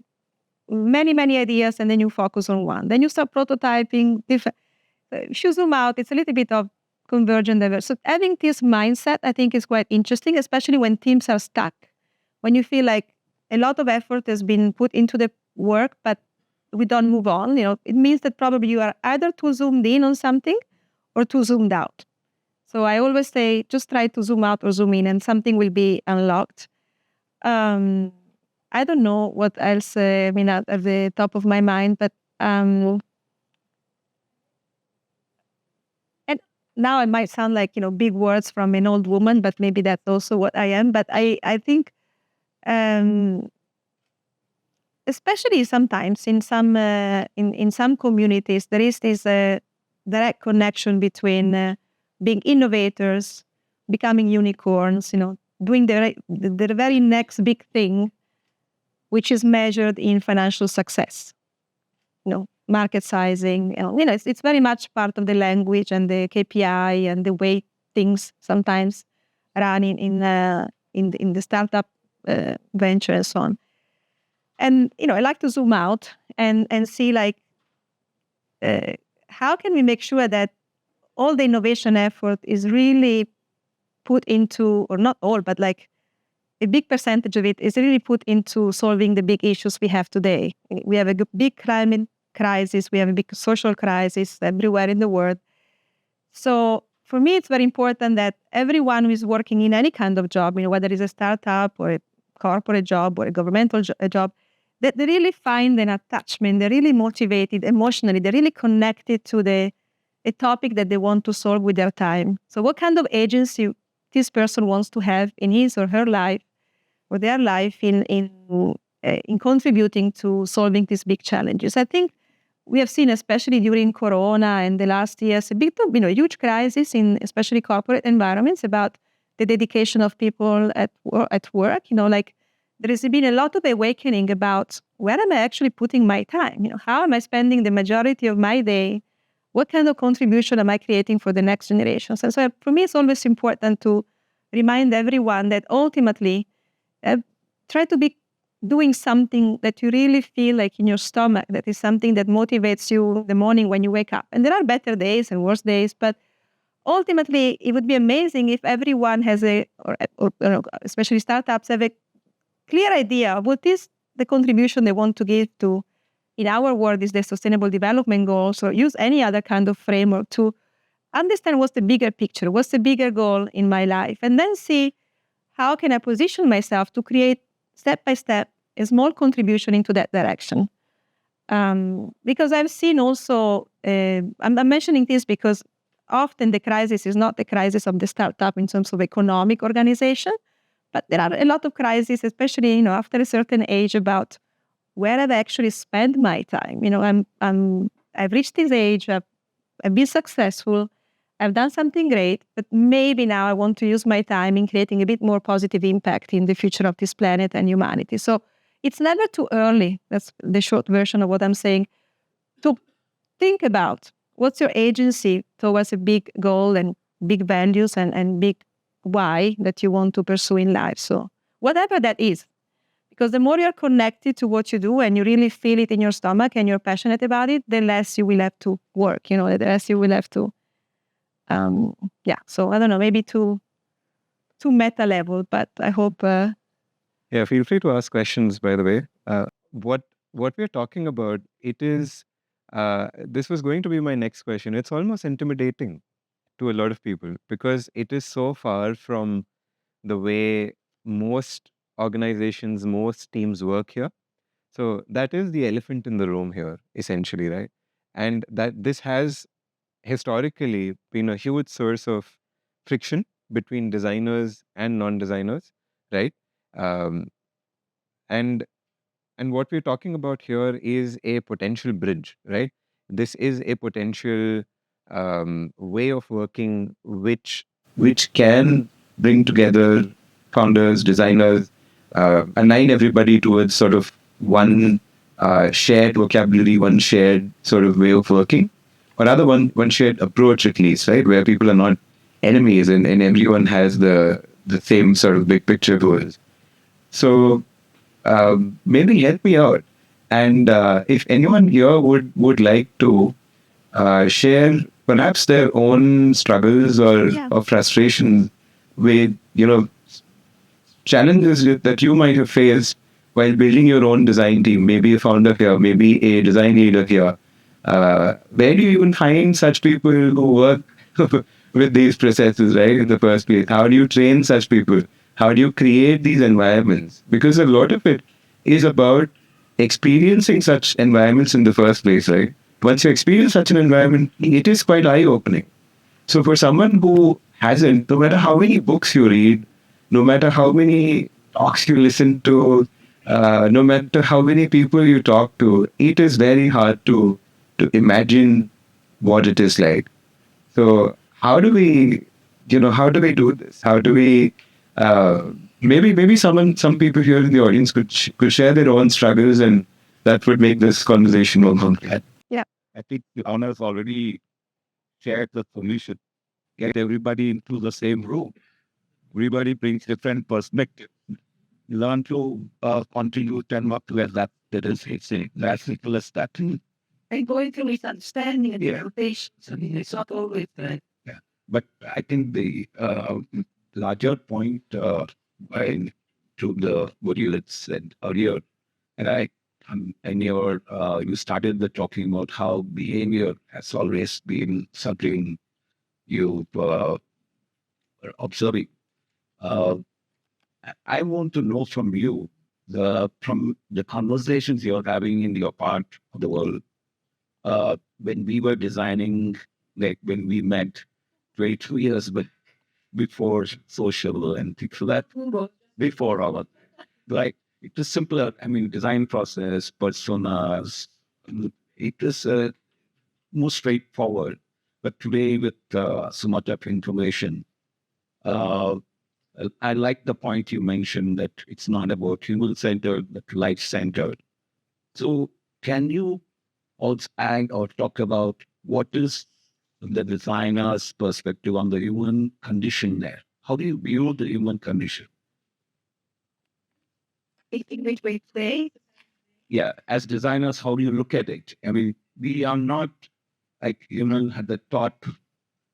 many, many ideas, and then you focus on one. Then you start prototyping. If you zoom out, it's a little bit of convergent diverse. So having this mindset, I think, is quite interesting, especially when teams are stuck. When you feel like a lot of effort has been put into the work, but we don't move on, it means that probably you are either too zoomed in on something or too zoomed out. So I always say, just try to zoom out or zoom in, and something will be unlocked. I don't know what else, at the top of my mind, but and now it might sound like, big words from an old woman, but maybe that's also what I am. But I think, especially sometimes in some communities, there is this direct connection between being innovators, becoming unicorns, doing the very next big thing, which is measured in financial success, market sizing. It's very much part of the language and the KPI and the way things sometimes run in the startup venture and so on. And I like to zoom out and see how can we make sure that all the innovation effort is really put into, or not all, but a big percentage of it is really put into solving the big issues we have today. We have a big climate crisis, we have a big social crisis everywhere in the world. So for me, it's very important that everyone who is working in any kind of job, whether it's a startup or a corporate job or a governmental job, that they really find an attachment, they're really motivated emotionally, they're really connected to a topic that they want to solve with their time. So what kind of agency this person wants to have in his or her life or their life in contributing to solving these big challenges. I think we have seen, especially during Corona and the last years, a bit of huge crisis in especially corporate environments about the dedication of people at work. Like there has been a lot of awakening about where am I actually putting my time? How am I spending the majority of my day? What kind of contribution am I creating for the next generations? And so for me, it's always important to remind everyone that ultimately try to be doing something that you really feel like in your stomach, that is something that motivates you in the morning when you wake up. And there are better days and worse days, but ultimately it would be amazing if everyone has especially startups have a clear idea of what is the contribution they want to give to, in our world, is the sustainable development goals, or use any other kind of framework to understand what's the bigger picture, what's the bigger goal in my life, and then see how can I position myself to create step by step a small contribution into that direction. Because I've seen also, I'm mentioning this because often the crisis is not the crisis of the startup in terms of economic organization, but there are a lot of crises, especially after a certain age, about where I've actually spent my time. I've reached this age, I've been successful, I've done something great, but maybe now I want to use my time in creating a bit more positive impact in the future of this planet and humanity. So it's never too early. That's the short version of what I'm saying. To think about what's your agency towards a big goal and big values and big why that you want to pursue in life. So whatever that is, because the more you're connected to what you do and you really feel it in your stomach and you're passionate about it, the less you will have to work, the less you will have to so I don't know, maybe too meta level, but I hope. Yeah, feel free to ask questions. By the way, what we're talking about, it is. This was going to be my next question. It's almost intimidating to a lot of people because it is so far from the way most organizations, most teams work here. So that is the elephant in the room here, essentially, right? And that this has historically been a huge source of friction between designers and non-designers, right? Um, and what we're talking about here is a potential bridge, right? This is a potential way of working which can bring together founders, designers, align everybody towards sort of one shared vocabulary, one shared sort of way of working, or rather one shared approach at least, right? Where people are not enemies and everyone has the same sort of big picture goals. So maybe help me out. And if anyone here would like to share perhaps their own struggles or frustrations with challenges that you might have faced while building your own design team, maybe a founder here, maybe a design leader here. Where do you even find such people who work with these processes, right, in the first place? How do you train such people? How do you create these environments? Because a lot of it is about experiencing such environments in the first place, right? Once you experience such an environment, it is quite eye-opening. So for someone who hasn't, no matter how many books you read, no matter how many talks you listen to, no matter how many people you talk to, it is very hard to imagine what it is like. So how do we, how do we do this? How do we, maybe some people here in the audience could share their own struggles, and that would make this conversation more complete. Yeah. I think the owners already shared the solution. Get everybody into the same room. Everybody brings different perspectives. Learn to contribute and work together. That is, it's as simple as that. And going through misunderstanding and irritations. I mean, it's not always that. Yeah. But I think the larger point to the what you had said earlier, and you started the talking about how behavior has always been something you are observing. Uh, I want to know from you from the conversations you're having in your part of the world, when we were designing, like when we met 22 years before social and things like that, before all of that, like it was simpler. I mean, design process, personas, it was more straightforward. But today, with so much of information, uh, I like the point you mentioned that it's not about human-centered, but life-centered. So can you also add or talk about what is the designer's perspective on the human condition there? How do you view the human condition? In which way play? Yeah, as designers, how do you look at it? I mean, we are not like human had the thought,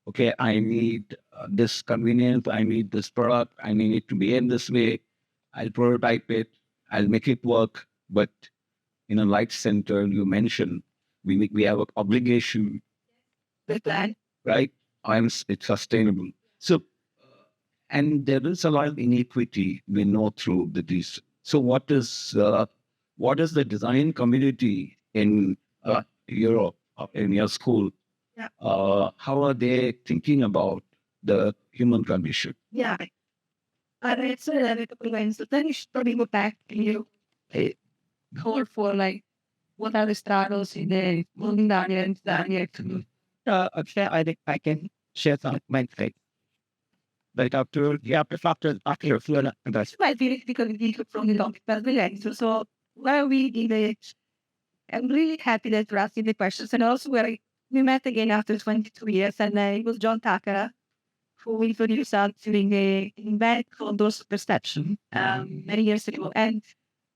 okay, I need this convenience, I need this product, I need it to be in this way. I'll prototype it, I'll make it work. But in a life center, you mentioned we have an obligation, The plan. right? It's sustainable. So, and there is a lot of inequity we know through these. So, what is the design community in Europe, in your school? Yeah. How are they thinking about the human condition? Yeah. It's a prevents. Then you should probably go back to you. Call for like what are the struggles in the Multimedia and design. Akshay, I think I can share some of my things. Like after that's Might be because we took from the long perspective. So where we in the, I'm really happy that you're asking the questions. And also we met again after 22 years, and it was John Tucker who introduced us during the event called Doors of Perception many years ago. And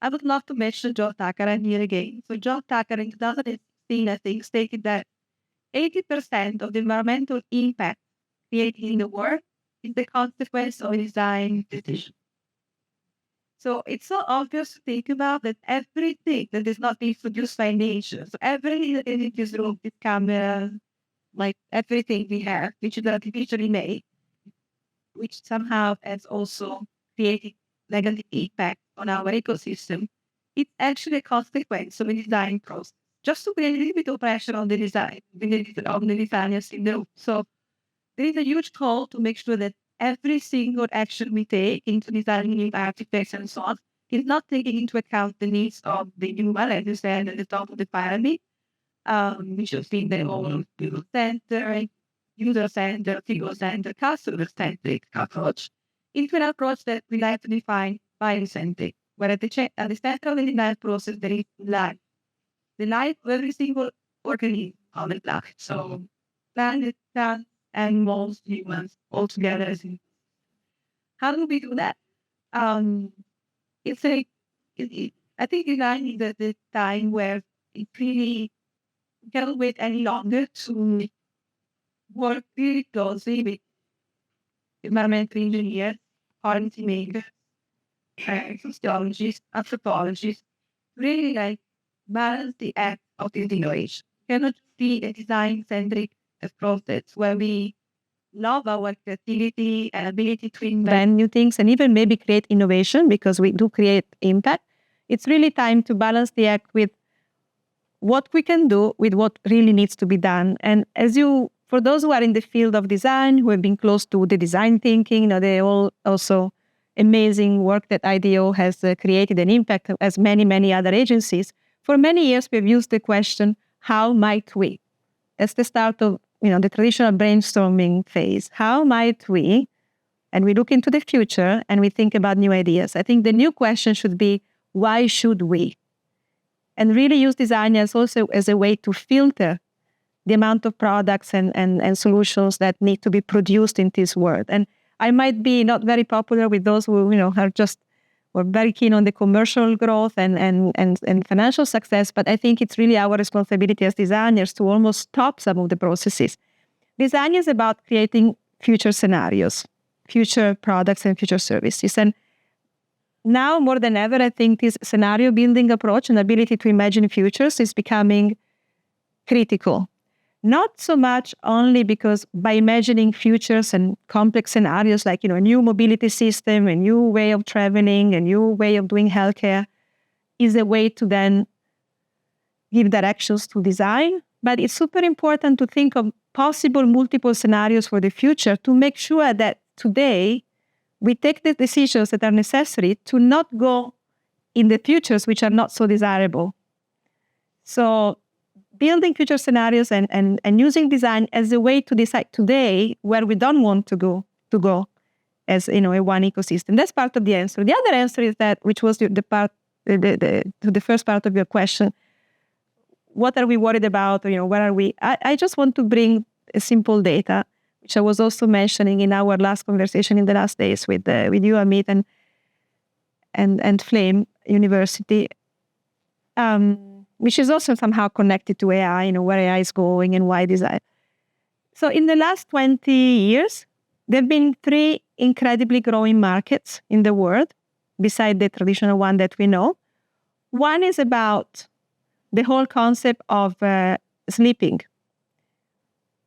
I would love to mention John Tucker here again. So John Tucker in 2016, I think, stated that 80% of the environmental impact created in the world is the consequence of design decision. So it's so obvious to think about that everything that is not being produced by nature, so everything that is in this room, this camera, like everything we have, which is artificially made, which somehow has also created negative impact on our ecosystem, it's actually a consequence of a design process. Just to create a little bit of pressure on the design, on the designers in the room. So there is a huge call to make sure that every single action we take into designing new artifacts and so on is not taking into account the needs of the human, as you said, at the top of the pyramid, which has been the whole people-centered, user-centered, figure-centered, customer-centric approach, into an approach that we like to define bio-centric, where at the center of the design process there is life. The life of every single organism on the planet. So planet, plants, animals, humans, all together. How do we do that? It's I think design is at the time where it really cannot wait any longer to work really closely with environmental engineers, policy makers, sociologists, anthropologists, really like balance the act of this innovation. It cannot be a design-centric process where we love our creativity and ability to invent new things and even maybe create innovation because we do create impact. It's really time to balance the act with what we can do with what really needs to be done. And for those who are in the field of design, who have been close to the design thinking, they all also amazing work that IDEO has created an impact as many, many other agencies. For many years, we've used the question, how might we? That's the start of the traditional brainstorming phase. How might we? And we look into the future and we think about new ideas. I think the new question should be, why should we? And really use design as also as a way to filter the amount of products and solutions that need to be produced in this world. And I might be not very popular with those who were very keen on the commercial growth and financial success, but I think it's really our responsibility as designers to almost stop some of the processes. Design is about creating future scenarios, future products and future services. And now more than ever, I think this scenario building approach and ability to imagine futures is becoming critical. Not so much only because by imagining futures and complex scenarios like, a new mobility system, a new way of traveling, a new way of doing healthcare, is a way to then give directions to design. But it's super important to think of possible multiple scenarios for the future to make sure that today we take the decisions that are necessary to not go in the futures which are not so desirable. So building future scenarios and using design as a way to decide today where we don't want to go as a one ecosystem. That's part of the answer. The other answer is that, which was the first part of your question, what are we worried about? Where are we? I just want to bring a simple data, which I was also mentioning in our last conversation in the last days with you, Amit, and Flame University, which is also somehow connected to AI, where AI is going and why design. So in the last 20 years, there have been 3 incredibly growing markets in the world, beside the traditional one that we know. One is about the whole concept of sleeping,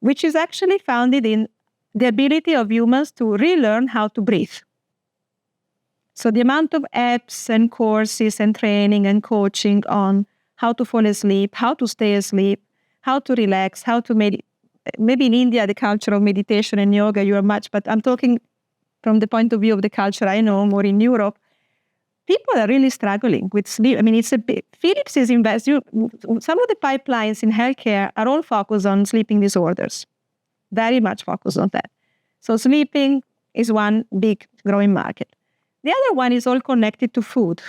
which is actually founded in the ability of humans to relearn how to breathe. So the amount of apps and courses and training and coaching on how to fall asleep, how to stay asleep, how to relax, how to meditate. Maybe in India, the culture of meditation and yoga, you are much, but I'm talking from the point of view of the culture I know, more in Europe. People are really struggling with sleep. I mean, it's a bit. Philips is investing. Some of the pipelines in healthcare are all focused on sleeping disorders, very much focused on that. So sleeping is one big growing market. The other one is all connected to food.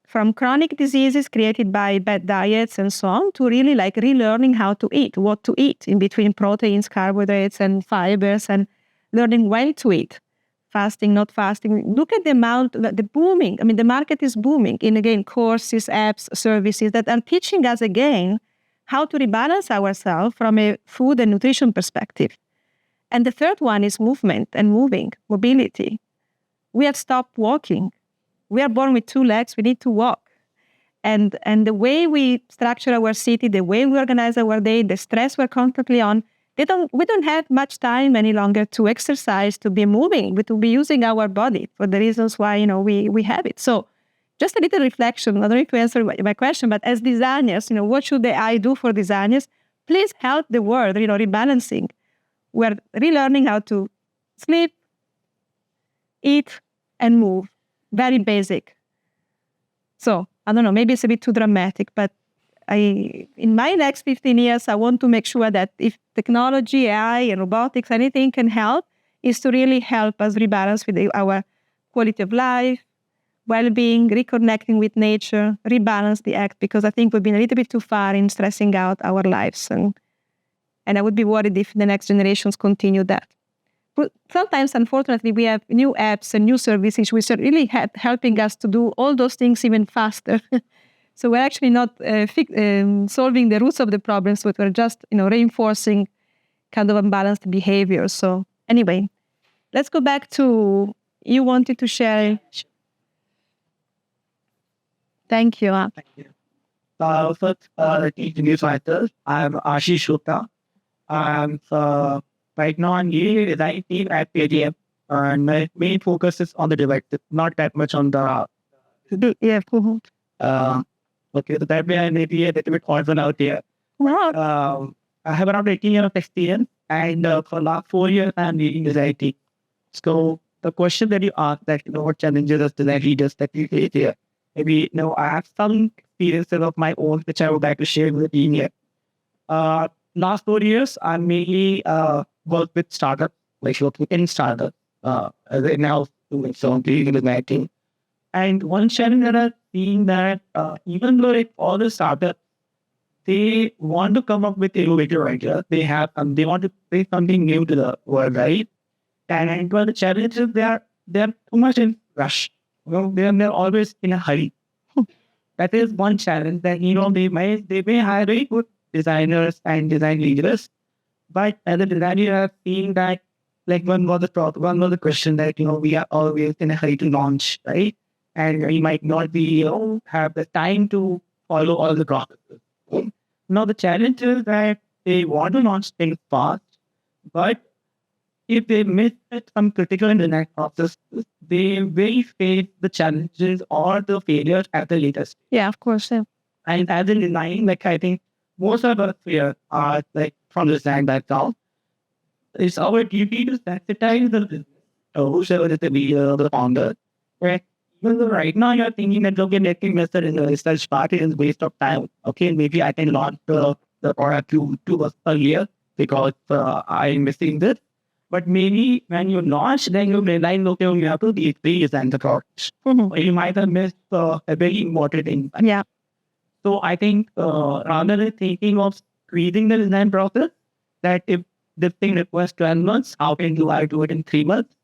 From chronic diseases created by bad diets and so on, to really relearning how to eat, what to eat in between proteins, carbohydrates, and fibers, and learning when to eat. Fasting, not fasting. Look at the amount, the booming. I mean, the market is booming in, again, courses, apps, services that are teaching us again how to rebalance ourselves from a food and nutrition perspective. And the third one is movement and mobility. We have stopped walking. We are born with 2 legs. We need to walk. And the way we structure our city, the way we organize our day, the stress we're constantly on, we don't have much time any longer to exercise, to be moving, to be using our body for the reasons why we have it. So just a little reflection. I don't know if you answered my question, but as designers, what should the AI do for designers? Please help the world, rebalancing. We're relearning how to sleep, eat, and move. Very basic. So I don't know, maybe it's a bit too dramatic, but in my next 15 years, I want to make sure that if technology, AI, and robotics, anything can help, is to really help us rebalance with our quality of life, well-being, reconnecting with nature, rebalance the act, because I think we've been a little bit too far in stressing out our lives. And I would be worried if the next generations continue that. But sometimes, unfortunately, we have new apps and new services which are really helping us to do all those things even faster. So we're actually not solving the roots of the problems, but we're just reinforcing kind of unbalanced behavior. So anyway, let's go back to you wanted to share. Thank you. Thank you. First, let me introduce myself. I'm Ashish Shukla. And right now I'm leading a design team at PDM. And my main focus is on the device, not that much on the... Yeah. Okay, so that way I may be a little bit orphan out there. Wow. I have around 18 years of experience, and for the last 4 years, I'm leading design team. So the question that you asked, that what challenges does design leaders that we face here? Maybe I have some experiences of my own which I would like to share with the team here. Last 4 years, I mainly worked with startups, like working in startups, as a now doing some leading design team. And one challenge that I've seen that even though all the startups, they want to come up with innovative ideas, they want to bring something new to the world, right? And one of the challenges, they're too much in rush. They're always in a hurry. That is one challenge that they may hire very good designers and design leaders, but as a designer, I've seen that one was the question that we are always in a hurry to launch, right? And we might not be have the time to follow all the processes. Now the challenge is that they want to launch things fast, but if they miss some critical in the next process, they will face the challenges or the failures at the latest. Yeah, of course. Yeah. And as in design, like I think most of us here are like from the design background. It's our duty to sensitize the business, whoever is the leader, the founder. Right? Even though right now you're thinking that okay, let me invest in the research part is waste of time. Okay, maybe I can launch the product two months earlier because I'm missing this. But maybe when you launch, then you realize, okay, you have to redesign the product. Or you might have missed a very important thing. Yeah. So I think rather than thinking of squeezing the design process, that if this thing requires 12 months, how can I do it in 3 months?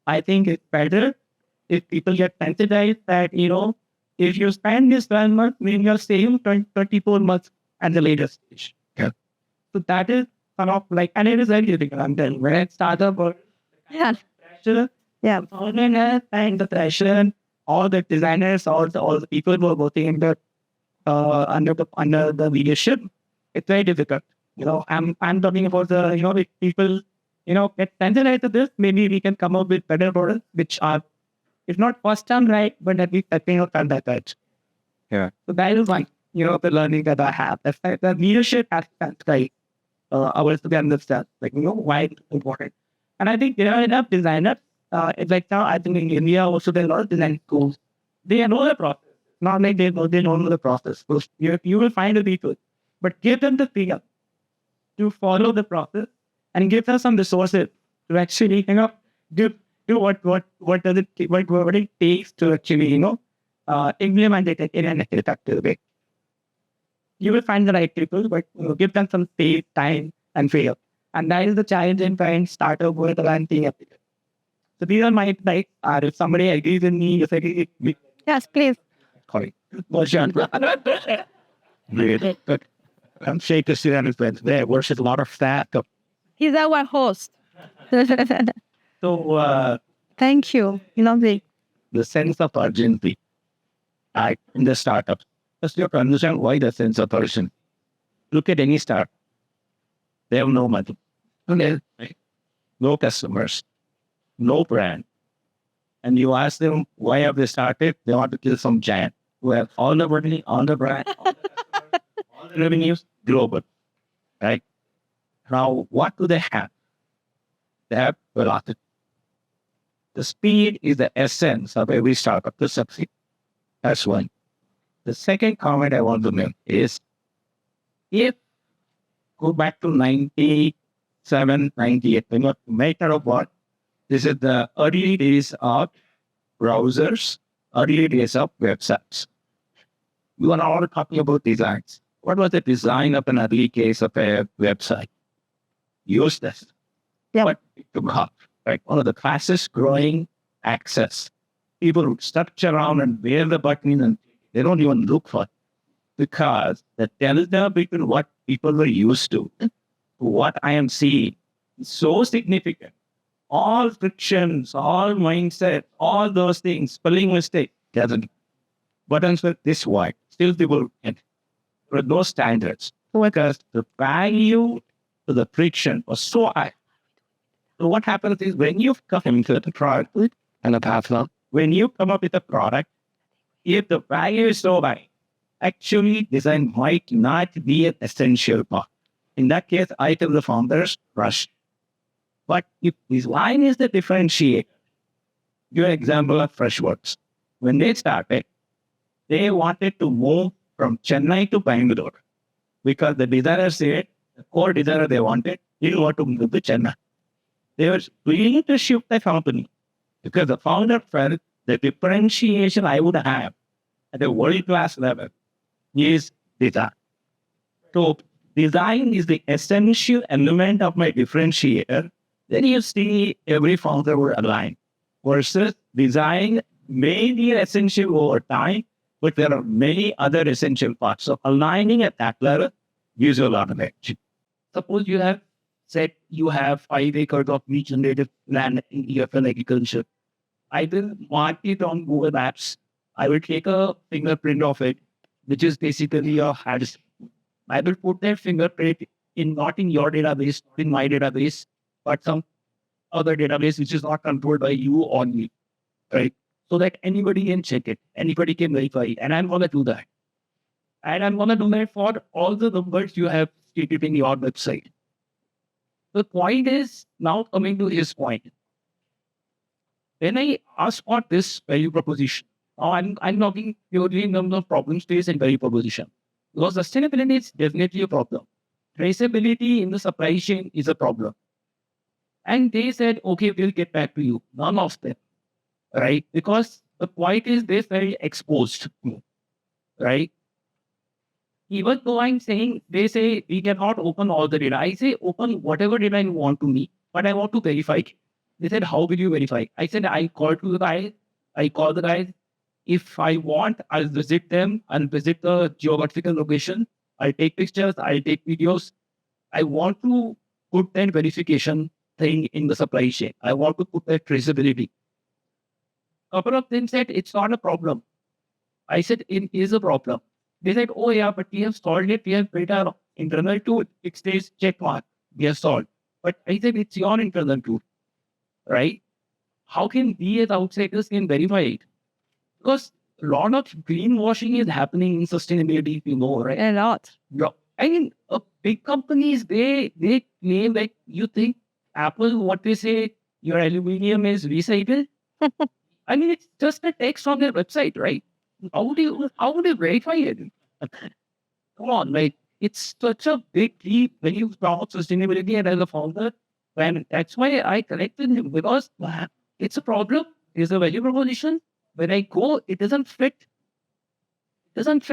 I think it's better if people get sensitized that, if you spend this 12 months, then you're saving 24 months at the later stage. Yeah. So that is kind of like, and it is very difficult. I'm telling you, when I started, Yeah. pressure, Yeah. and the pressure, all the designers, all the people who are working in the under the leadership, it's very difficult. I'm talking about the if people get sensitized to this, maybe we can come up with better products which are, if not first time right, but at least I think done that right. Yeah. So that is like the learning that I have. That's like the leadership aspect, right? Ours to understand why it's important. And I think there are enough designers. It's like now I think in India also there are a lot of design schools. They know the process. Not like they don't know the process. So you will find the people, but give them the freedom to follow the process and give them some resources to actually do what it takes to actually implement it in an effective way. You will find the right people, but give them some space, time, and fail. And that is the challenge in trying startup with a landing application. So these are my like, if somebody agrees with me, if I agree with me, Yes, please. sorry. But I'm safe to see that it's there. There's a lot of that. He's our host. So Thank you. Lovely. the sense of urgency in the startup. Just you have to understand why the sense of urgency. Look at any startup. They have no money. Okay. No customers. No brand. And you ask them, why have they started? They want to kill some giant who have all the money, all the brand, all the customers, all the revenues, global. Right? Now, what do they have? They have velocity. The speed is the essence of every startup to succeed. That's one. The second comment I want to make is, if go back to 97, 98, no matter of what, this is the early days of browsers, early days of websites. We are all talking about designs. What was the design of an early case of a website? Useless. Yeah. But it took off, right? One of the fastest growing access. People would search around and where the button and they don't even look for it. Because the delta between what people were used to what I am seeing is so significant. All frictions, all mindset, all those things, spelling mistake, doesn't. Buttons were this wide. Still people can. There were no standards. Because the value to the friction was so high. So what happens is when you come into the product and a platform, when you come up with a product, if the value is so high, actually design might not be an essential part. In that case, I tell the founders, rush. But if design is the differentiator, give an example of Freshworks. When they started, they wanted to move from Chennai to Bangalore because the designer said, the core designer they wanted, didn't want to move to Chennai. They were willing to shift the company because the founder felt the differentiation I would have at a world-class level is design. So design is the essential element of my differentiator. Then you see every founder will align. Versus design may be essential over time, but there are many other essential parts. So aligning at that level gives you a lot of edge. Suppose you have said you have 5 acres of regenerative land in your agriculture. I will mark it on Google Maps. I will take a fingerprint of it, which is basically your address. I will put that fingerprint in not in your database, in my database, but some other database which is not controlled by you or me, right? So that anybody can check it, anybody can verify it. And I'm going to do that. And I'm going to do that for all the numbers you have stated in your website. The point is now coming to his point. When I ask for this value proposition, now I'm talking purely in terms of problem space and value proposition. Because sustainability is definitely a problem. Traceability in the supply chain is a problem. And they said, okay, we'll get back to you. None of them, right? Because the point is they felt exposed, right? Even though I'm saying, they say we cannot open all the data. I say open whatever data you want to me, but I want to verify it. They said, how will you verify? I said, I call the guys. If I want, I'll visit them. I'll visit the geographical location. I'll take pictures. I'll take videos. I want to put that verification thing in the supply chain. I want to put that traceability. Couple of them said, it's not a problem. I said, it is a problem. They said, oh yeah, but we have solved it. We have built our internal tool. It says check mark. We have solved. But I said, it's your internal tool, right? How can we as outsiders can verify it? Because a lot of greenwashing is happening in sustainability, if you know, right? A lot. Yeah. I mean, big companies, they claim like, you think Apple, what they say, your aluminum is recycled? I mean, it's just a text on their website, right? How would you verify it? Come on, like, it's such a big leap when you talk sustainability and as a founder. And that's why I connected him, because it's a problem. It's a value proposition. When I go, it doesn't fit. And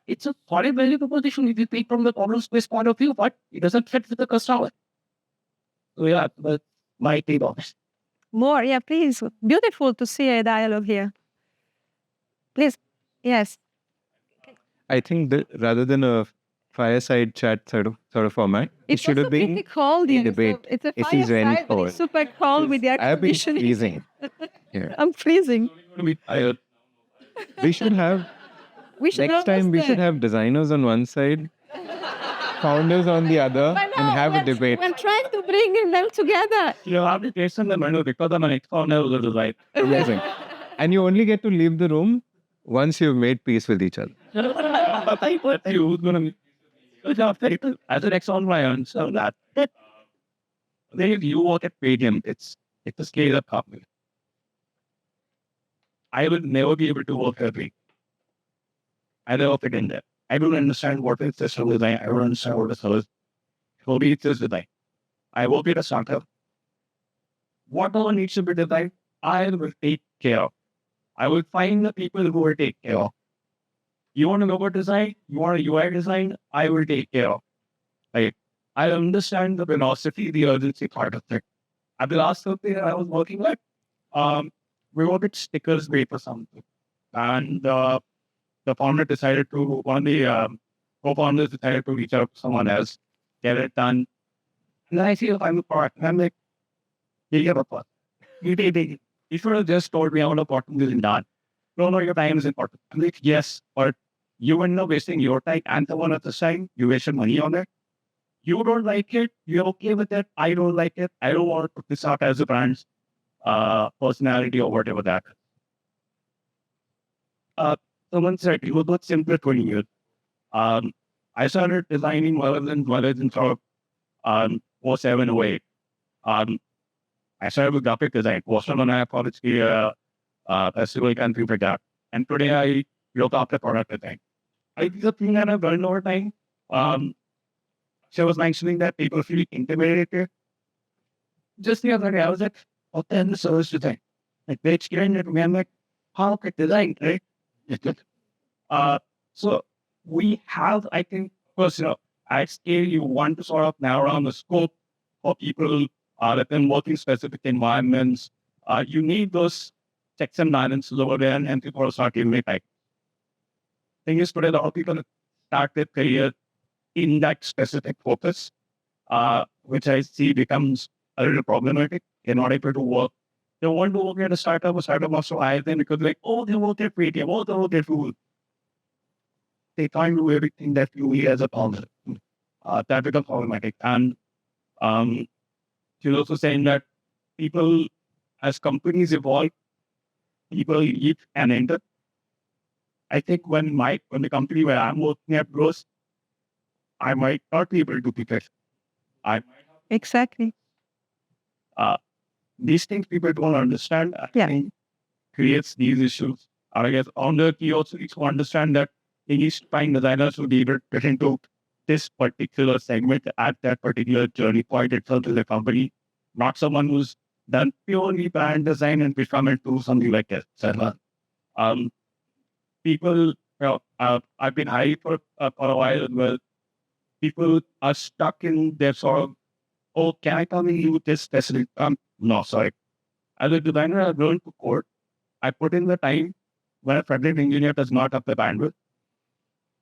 it's a solid value proposition if you think from the problem space point of view, but it doesn't fit with the customer. So yeah, that's my take on it. More, yeah, please. Beautiful to see a dialogue here. Please, yes. I think that rather than a fireside chat sort of format, it should have been pretty cold a here. debate. It's a It is very fireside, but cold. it's super cold with the air I have been conditioning. freezing here. I'm freezing. We should have We should next time. We almost, should have designers on one side, founders on the other, But and no, have a debate. We're trying to bring them together. You have to question the menu because I'm an ex-founder of the design. Amazing. And you only get to leave the room once you've made peace with each other. But I put you gonna be as an ex-founder, so that then if you work at Paytm, it's a scale-up company. I will never be able to work at Paytm. I never fit in there. I don't understand what is system design. I don't understand what is service. For me, it's just design. I work at a startup. Whatever needs to be designed, I will take care of. I will find the people who will take care of. You want to know about design? You want a UI design? I will take care of. Right? I understand the velocity, the urgency part of it. At the last company that I was working at, we wanted stickers made for something. And the founder decided to, one of the co-founders decided to reach out to someone else, get it done. And then I see if I'm a part. And I'm like, you have a part. You should have just told me I want a part this is done. No, your time is important. I'm like, yes, but you end up wasting your time and the one at the side, you wasted money on it. You don't like it, you're okay with it. I don't like it. I don't want to put this out as a brand's personality or whatever that is. Someone said it was not simpler 20 years. I started designing well in sort of 07, 08. I started with graphic design, Boston on a college festival and things like that. And today I look after product design. I think the thing that I've learned over time, she was mentioning that people feel intimidated. Just the other day, I was like, what the hell is service design? Like, they explained it to me. I'm like, how could design, right? So we have, I think, first, at scale, you want to sort of narrow down the scope for people that can work in specific environments. You need those checks and balances over there, and people will start giving it like. Thing is, today, a lot of people start their career in that specific focus, which I see becomes a little problematic. They're not able to work. They want to work at a startup wants to hire them because, like, oh, they work at Paytm, oh, they work at Google. They can't do everything that you need as a founder. That becomes problematic. And She's also saying that people, as companies evolve, people leave and enter. I think when the company where I'm working at grows, I might not be able to pick it. I Exactly. These things people don't understand. I Yeah. think creates these issues. I guess on the key also needs to understand that he needs to find designers who be able to get into this particular segment at that particular journey point itself in the company, not someone who's done purely brand design and become into something like that. So, people, I've been hired for a while as well. People are stuck in their sort of, oh, can I come and do this specific? No, sorry. As a designer, I've learned to code. I put in the time when a front-end engineer does not have the bandwidth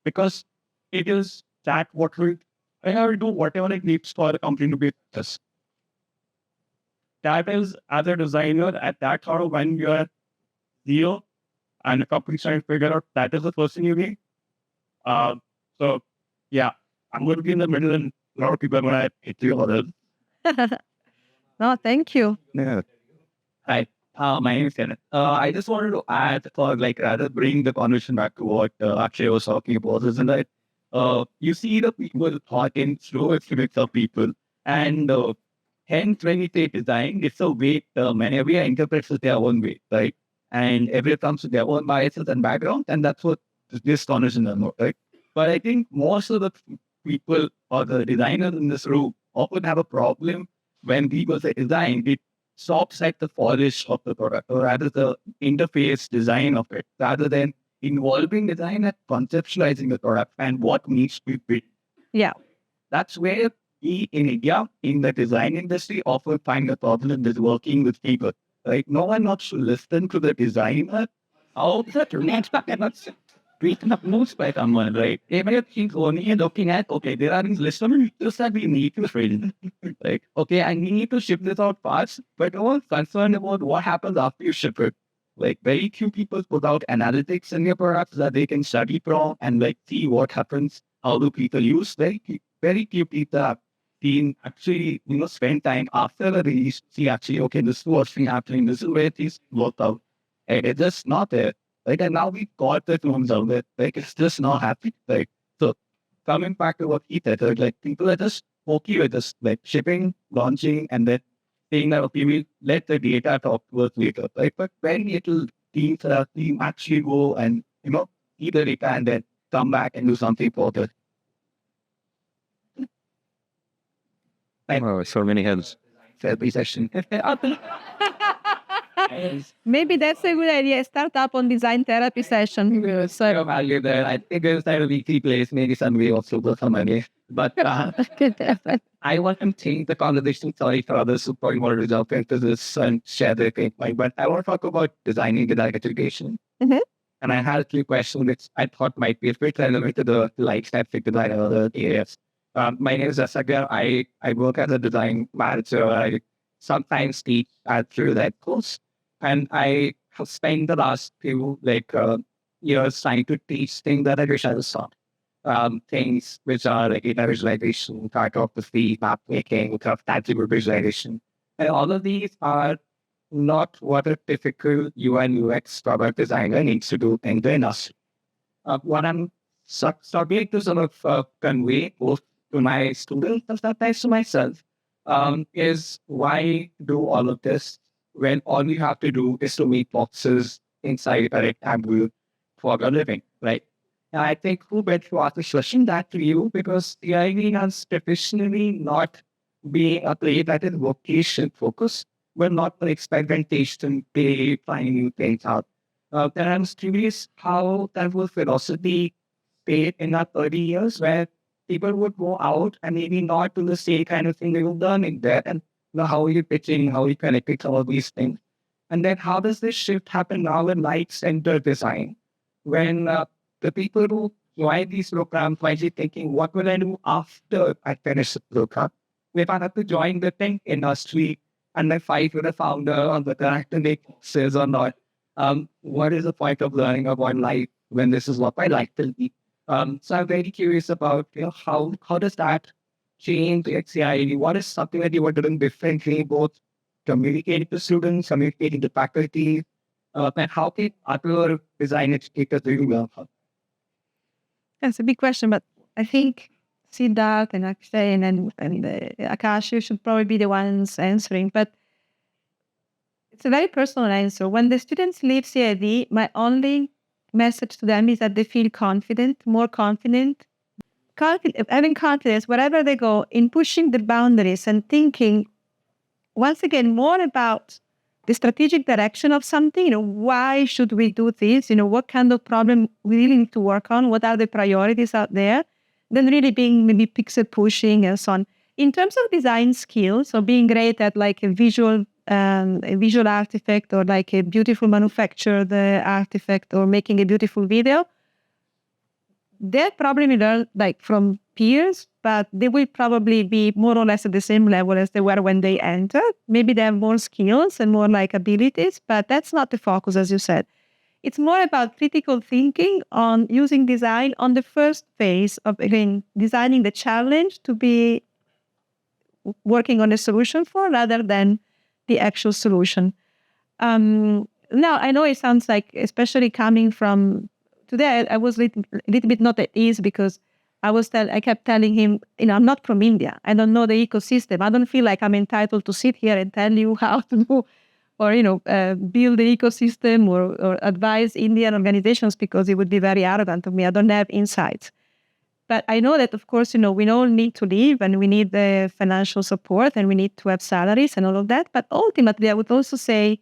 because it is that what will, I have to do whatever it needs for the company to be success. That is, as a designer, at that sort of when you're zero and the company's trying to figure out that is the person you need. So, yeah, I'm going to be in the middle and a lot of people are going to hit you on it. No, thank you. Yeah. Hi, my name is Kenneth. I just wanted to add, or like rather bring the conversation back to what Akshay was talking about, isn't it? You see the people thought in slow estimates of people, and hence when we say design, it's a way term, and every interprets it their own way, right? And everyone comes with their own biases and background, and that's what this conversation is about, right? But I think most of the people or the designers in this room often have a problem when people say design. It stops at the polish of the product, or rather the interface design of it, rather than involving design and conceptualizing the product and what needs to be built. Yeah. That's where we in India, in the design industry, often find the problem is working with people. Right? No one wants to listen to the designer. All the next cannot written up notes by someone, right? Everything's only looking at, okay, there are these listeners just that we need to train. Like, okay, I need to ship this out fast, but no one's concerned about what happens after you ship it. Like, very few people put out analytics in their products that they can study from and like see what happens, how do people use. Very few people have been actually, spend time after the release to see actually, okay, this is what's been happening, this is where things worked out. And it's just not there. Like, and now we got the terms of it. Like, it's just not happening. Like, so coming back to what he said, like, people are just okay with this, like, shipping, launching, and then saying that, okay, we'll let the data talk to us later. Right? But very little teams team actually go and, see the data and then come back and do something for it. Oh, so many helps. Therapy session. Maybe that's a good idea. Start up on design therapy session. So value there. I think it's a weekly place, maybe some way also for some money. But I want to take the conversation, sorry for others who probably want to jump into this and share their point, but I want to talk about designing design education. Mhm. And I had a few questions which I thought might be a bit relevant to the life-centric design and other areas. My name is Akshay. I work as a design manager. I sometimes teach through that course. And I have spent the last few years trying to teach things that I wish I was taught. Things which are like data visualization, cartography, map making, tangible visualization. And all of these are not what a typical UI and UX product designer needs to do in the industry. What I'm struggling to sort of convey both to my students and sometimes to myself is why do all of this when all you have to do is to make boxes inside a rectangle for a living, right? And I think who better to ask the question that to you because the idea has traditionally not been a play that is vocation focused, but not the experimentation, play, finding new things out. And I'm curious how that was philosophy stayed in our 30 years where people would go out and maybe not do the same kind of thing they were learning there. And how are you pitching, how are you connecting all these things? And then how does this shift happen now in life-centered design? When the people who join these programs might be thinking, what will I do after I finish the program? If I have to join the tech industry and I fight with the founder on the director make says or not, what is the point of learning about life when this is what my life will be? So I'm very curious about how does that change at CIID? What is something that you were doing differently, both communicating to students, communicating to faculty, and how can other design educators do you well? That's a big question, but I think Siddharth and Akshay and Akash should probably be the ones answering. But it's a very personal answer. When the students leave CID, my only message to them is that they feel confident, more confident, having confidence wherever they go in pushing the boundaries and thinking once again more about the strategic direction of something. Why should we do this? What kind of problem we really need to work on? What are the priorities out there? Then really being maybe pixel pushing and so on. In terms of design skills, so being great at like a visual artifact, or like a beautiful manufactured artifact, or making a beautiful video, they'll probably learn like from peers, but they will probably be more or less at the same level as they were when they entered. Maybe they have more skills and more like abilities, but that's not the focus, as you said. It's more about critical thinking on using design on the first phase of, again, designing the challenge to be working on a solution for, rather than the actual solution. Now, I know it sounds like, especially coming from today, I was a little bit not at ease, because I kept telling him, I'm not from India. I don't know the ecosystem. I don't feel like I'm entitled to sit here and tell you how to do, or build the ecosystem, or advise Indian organizations, because it would be very arrogant of me. I don't have insights. But I know that, of course, we all need to live, and we need the financial support, and we need to have salaries and all of that. But ultimately, I would also say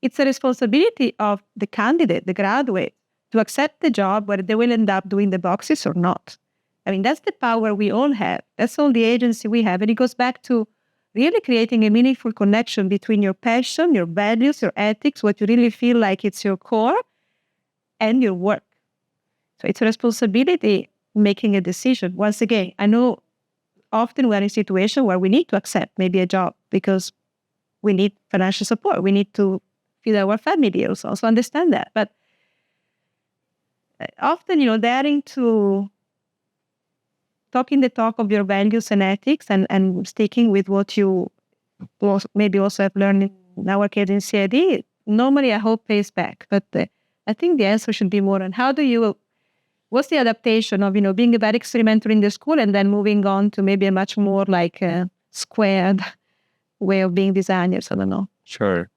it's a responsibility of the candidate, the graduate, to accept the job where they will end up doing the boxes or not. I mean, that's the power we all have. That's all the agency we have. And it goes back to really creating a meaningful connection between your passion, your values, your ethics, what you really feel like it's your core, and your work. So it's a responsibility making a decision. Once again, I know often we're in a situation where we need to accept maybe a job because we need financial support. We need to feed our family also. So understand that. But often, daring to talking the talk of your values and ethics, and sticking with what you maybe also have learned in our case in CID, normally I hope pays back. But I think the answer should be more on what's the adaptation of, being a very experimental in the school and then moving on to maybe a much more like squared way of being designers. I don't know. Sure.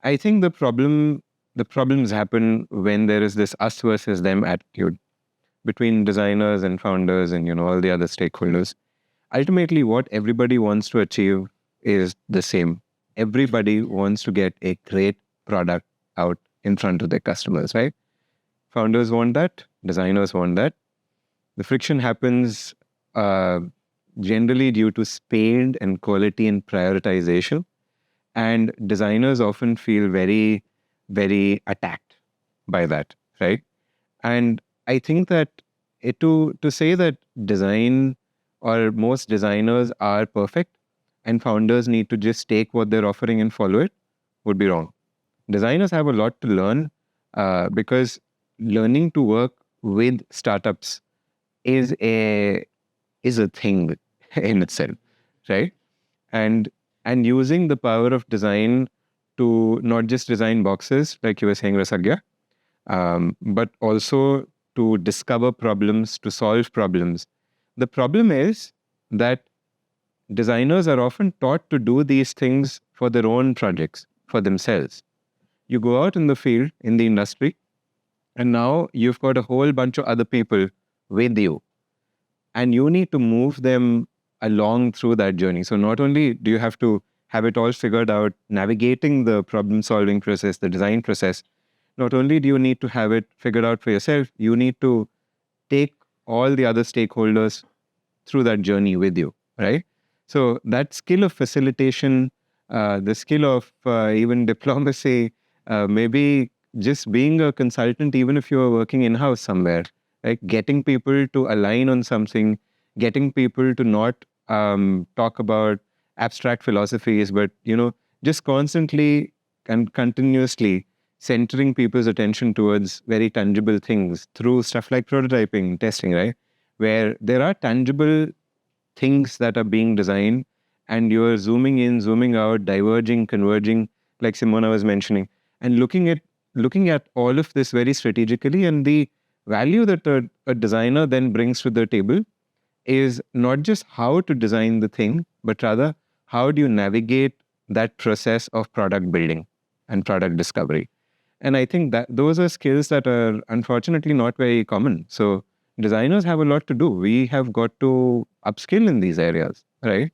I think the problems happen when there is this us versus them attitude between designers and founders and, all the other stakeholders. Ultimately, what everybody wants to achieve is the same. Everybody wants to get a great product out in front of their customers, right? Founders want that. Designers want that. The friction happens generally due to speed and quality and prioritization. And designers often feel very, very attacked by that, right? And I think that to say that design or most designers are perfect and founders need to just take what they're offering and follow it would be wrong. Designers have a lot to learn because learning to work with startups is a thing in itself, right? And using the power of design to not just design boxes, like you were saying, Rasagya, but also to discover problems, to solve problems. The problem is that designers are often taught to do these things for their own projects, for themselves. You go out in the field, in the industry, and now you've got a whole bunch of other people with you. And you need to move them along through that journey. So not only do you have to have it all figured out, navigating the problem-solving process, the design process, not only do you need to have it figured out for yourself, you need to take all the other stakeholders through that journey with you, right? So that skill of facilitation, the skill of even diplomacy, maybe just being a consultant, even if you are working in-house somewhere, like getting people to align on something, getting people to not talk about abstract philosophies, but, just constantly and continuously centering people's attention towards very tangible things through stuff like prototyping, testing, right? Where there are tangible things that are being designed, and you're zooming in, zooming out, diverging, converging, like Simona was mentioning, and looking at all of this very strategically, and the value that a designer then brings to the table is not just how to design the thing, but rather how do you navigate that process of product building and product discovery. And I think that those are skills that are unfortunately not very common. So designers have a lot to do. We have got to upskill in these areas, right?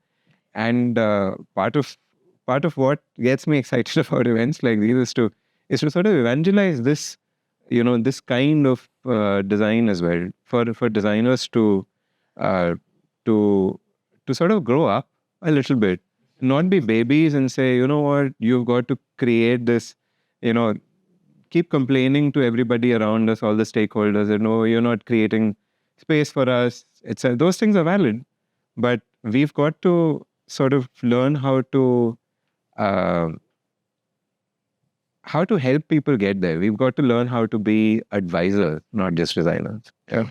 And part of what gets me excited about events like these is to sort of evangelize this, this kind of design as well, for designers uh, to to sort of grow up a little bit, not be babies and say, you know what, you've got to create this, you know, keep complaining to everybody around us, all the stakeholders, that no, you're not creating space for us. Those things are valid, but we've got to sort of learn uh, how to help people get there. We've got to learn how to be advisors, not just designers. Yeah.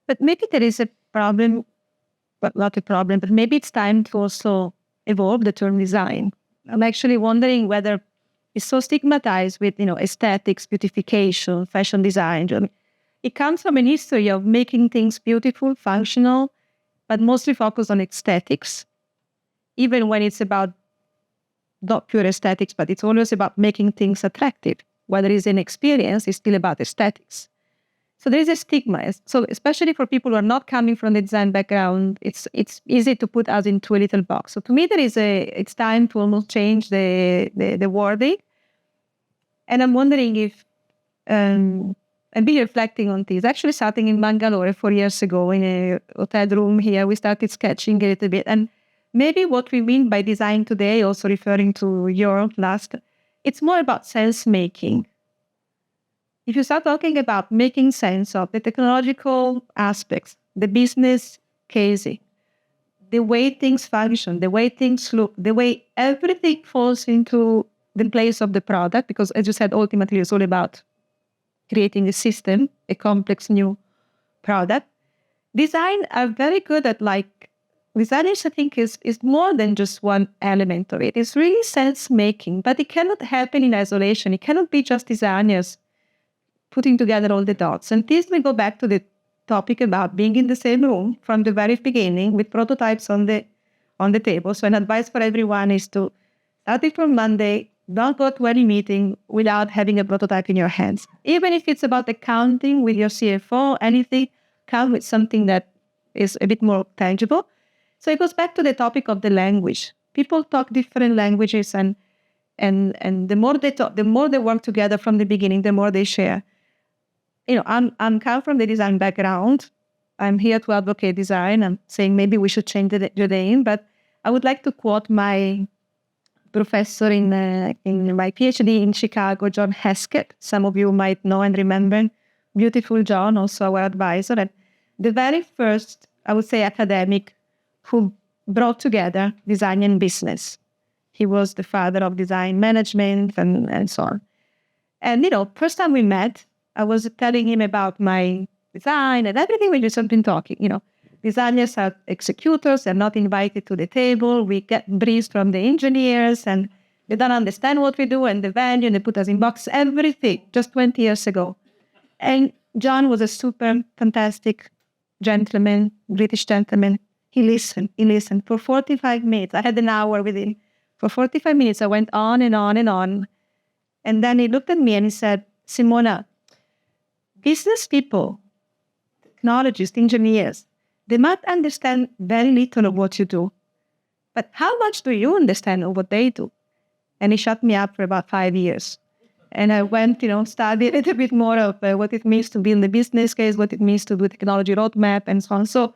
But maybe there is a problem, but not a problem, but maybe it's time to also evolve the term design. I'm actually wondering whether it's so stigmatized with, aesthetics, beautification, fashion design. I mean, it comes from an history of making things beautiful, functional, but mostly focused on aesthetics, even when it's about not pure aesthetics, but it's always about making things attractive. Whether it's an experience, it's still about aesthetics. So there is a stigma. So especially for people who are not coming from the design background, it's easy to put us into a little box. So to me, it's time to almost change the wording. And I'm wondering if, and be reflecting on this. Actually, starting in Bangalore 4 years ago in a hotel room here, we started sketching a little bit. And maybe what we mean by design today, also referring to your last, it's more about sense making. If you start talking about making sense of the technological aspects, the business casing, the way things function, the way things look, the way everything falls into the place of the product, because as you said, ultimately it's all about creating a system, a complex new product. Design are very good at designers, I think, is more than just one element of it. It's really sense making, but it cannot happen in isolation. It cannot be just designers putting together all the dots. And this will go back to the topic about being in the same room from the very beginning with prototypes on the table. So an advice for everyone is to start it from Monday. Don't go to any meeting without having a prototype in your hands. Even if it's about accounting with your CFO, anything, come with something that is a bit more tangible. So it goes back to the topic of the language. People talk different languages, and the more they talk, the more they work together from the beginning, the more they share. I'm come from the design background. I'm here to advocate design. I'm saying maybe we should change the name, but I would like to quote my professor in my PhD in Chicago, John Heskett. Some of you might know and remember. Beautiful John, also our advisor. And the very first, I would say, academic who brought together design and business. He was the father of design management and so on. And, first time we met, I was telling him about my design and everything. We just been talking, Designers are executors. They're not invited to the table. We get briefs from the engineers and they don't understand what we do and the value, and they put us in box, everything, just 20 years ago. And John was a super fantastic gentleman, British gentleman. He listened for 45 minutes. I had an hour with him. For 45 minutes, I went on and on and on. And then he looked at me and he said, Simona, business people, technologists, engineers, they might understand very little of what you do. But how much do you understand of what they do? And he shut me up for about 5 years. And I went, study a little bit more of what it means to build the business case, what it means to do technology roadmap, and so on. So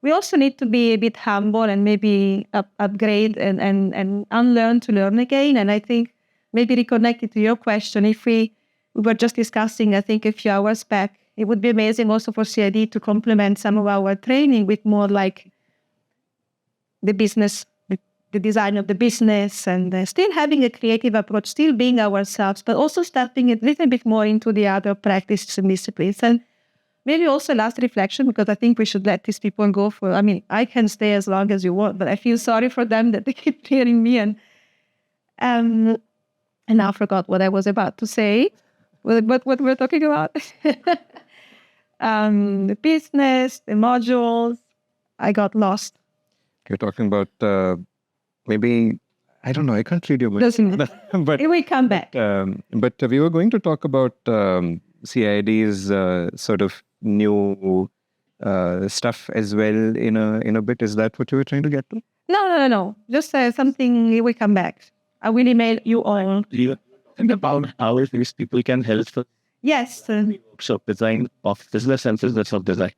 we also need to be a bit humble and maybe upgrade and unlearn to learn again. And I think maybe reconnected to your question, if we were just discussing, I think, a few hours back, it would be amazing also for CIID to complement some of our training with more like the business, the design of the business, and still having a creative approach, still being ourselves, but also stepping a little bit more into the other practices and disciplines. And maybe also last reflection, because I think we should let these people go for, I mean, I can stay as long as you want, but I feel sorry for them that they keep hearing me. And now I forgot what I was about to say, what we're talking about. The business, the modules, I got lost. You're talking about maybe, I don't know, I can't read your mind. Doesn't matter. but It will come back. but we were going to talk about CID's sort of new stuff as well in a bit. Is that what you were trying to get to? No. Just something, it will come back. I will email you all. Do you think about how these people can help the Yes, works of design of business and business of design?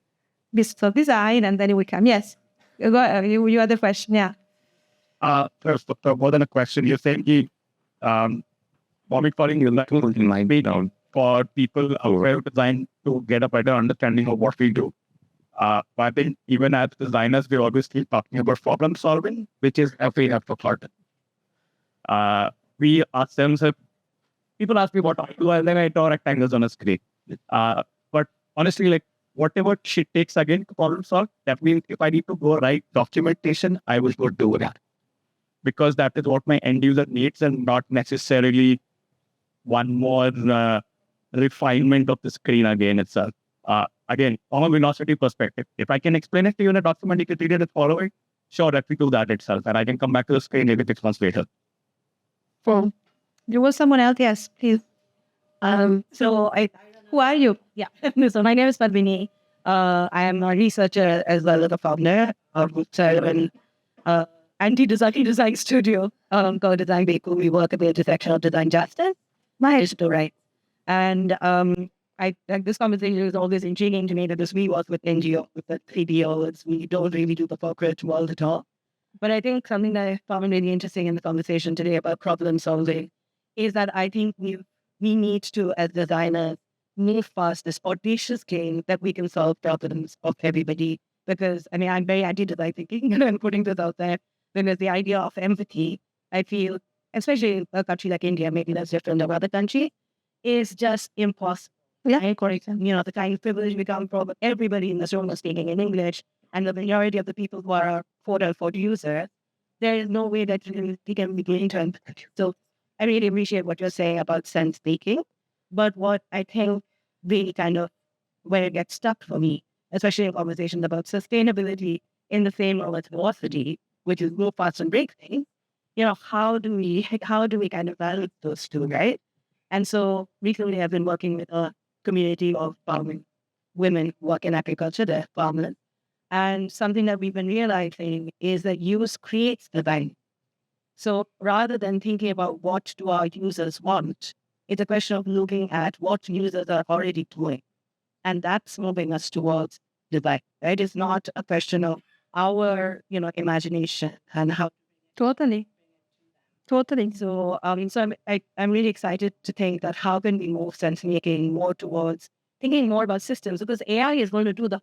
business of design, and then it will come. Yes. You had the question, yeah. First, more than a question, you're saying monitoring is like down for people outside of design to get a better understanding of what we do. But I think even as designers, we always keep talking about problem solving, which is a we have forgotten. We ourselves have, people ask me what I do, and then I draw rectangles on a screen. But honestly, like whatever shit takes again to problem solve, that means if I need to go write documentation, I will go do that. Because that is what my end user needs and not necessarily one more refinement of the screen again itself. Again, from a velocity perspective, if I can explain it to you in a document, you can read it and follow it, sure, let me do that itself. And I can come back to the screen maybe 6 months later. Well, there was someone else, yes, please. Who are you? Yeah, so my name is Padmini. I am a researcher as well as a founder of an anti-design studio called Design Baku. We work at the intersection of design justice, digital rights. And this conversation is always intriguing to me because we work with NGOs, with the CDOs. We don't really do the corporate world at all. But I think something that I found really interesting in the conversation today about problem solving is that I think we need to, as designers, move past this audacious claim that we can solve problems of everybody. Because, I mean, I'm very anti-design thinking, and I'm putting this out there. Because the idea of empathy, I feel, especially in a country like India, maybe that's different than other country, is just impossible. Yeah, correct. The kind of privilege we come from, everybody in this room is speaking in English, and the majority of the people who are quote-unquote users, there is no way that we can be going to empathy. So I really appreciate what you're saying about sense making. But what I think really kind of where it gets stuck for me, especially in conversations about sustainability in the same role as velocity, which is go fast and break things, how do we kind of balance those two, right? And so recently I've been working with a community of farming women who work in agriculture, they're farmers. And something that we've been realizing is that use creates the value. So rather than thinking about what do our users want, it's a question of looking at what users are already doing. And that's moving us towards design, right? It's not a question of our, imagination and how. totally. So, I'm really excited to think that how can we move sense making more towards thinking more about systems, because AI is going to do the.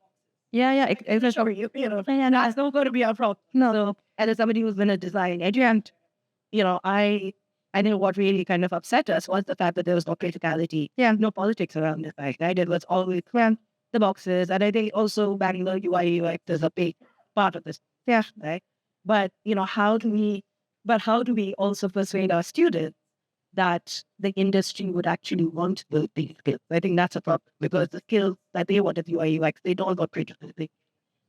Yeah. That's not going to be our problem. No. So, and as somebody who's been a design agent, I know what really kind of upset us was the fact that there was no criticality, no politics around this, right? It was always the boxes, and I think also Bangalore UI UX is a big part of this, right? But how do we also persuade our students that the industry would actually want to build these skills? I think that's a problem, because the skills that they want at UI UX, they don't want critical thinking,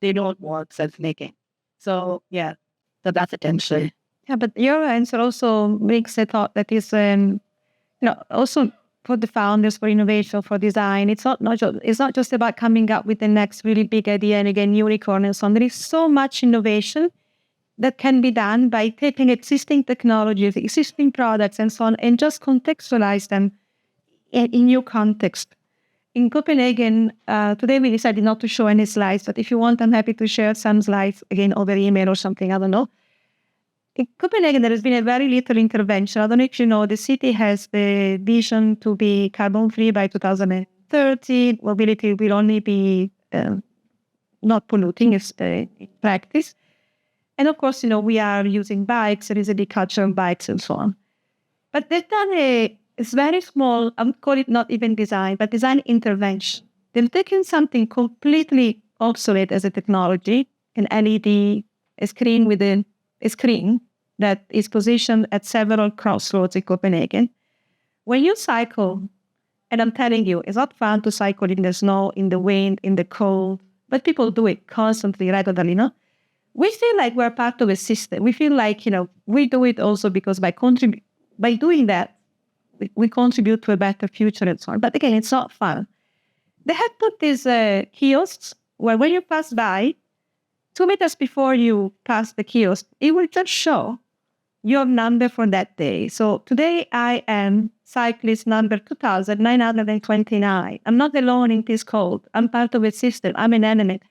they don't want sense making. So that's a tension. Yeah, but your answer also makes a thought that is, also for the founders, for innovation, for design, it's not just about coming up with the next really big idea and again, unicorn and so on. There is so much innovation that can be done by taking existing technologies, existing products and so on, and just contextualize them in new context. In Copenhagen, today we decided not to show any slides, but if you want, I'm happy to share some slides, again, over email or something, I don't know. In Copenhagen, there has been a very little intervention. I don't know if you know, the city has the vision to be carbon-free by 2030. Mobility will only be not polluting in practice. And of course, we are using bikes. There is a big culture of bikes and so on. But they've done it's very small, I would call it not even design, but design intervention. they've taken something completely obsolete as a technology, an LED, a screen within a screen that is positioned at several crossroads in Copenhagen. When you cycle, and I'm telling you, it's not fun to cycle in the snow, in the wind, in the cold, but people do it constantly, regularly, no? We feel like we're part of a system. We feel like, we do it also because by doing that, we contribute to a better future and so on. But again, it's not fun. They have put these kiosks where when you pass by, 2 meters before you pass the kiosk, it will just show your number for that day. So today I am cyclist number 2,929. I'm not alone in this cold. I'm part of a system. I'm an element.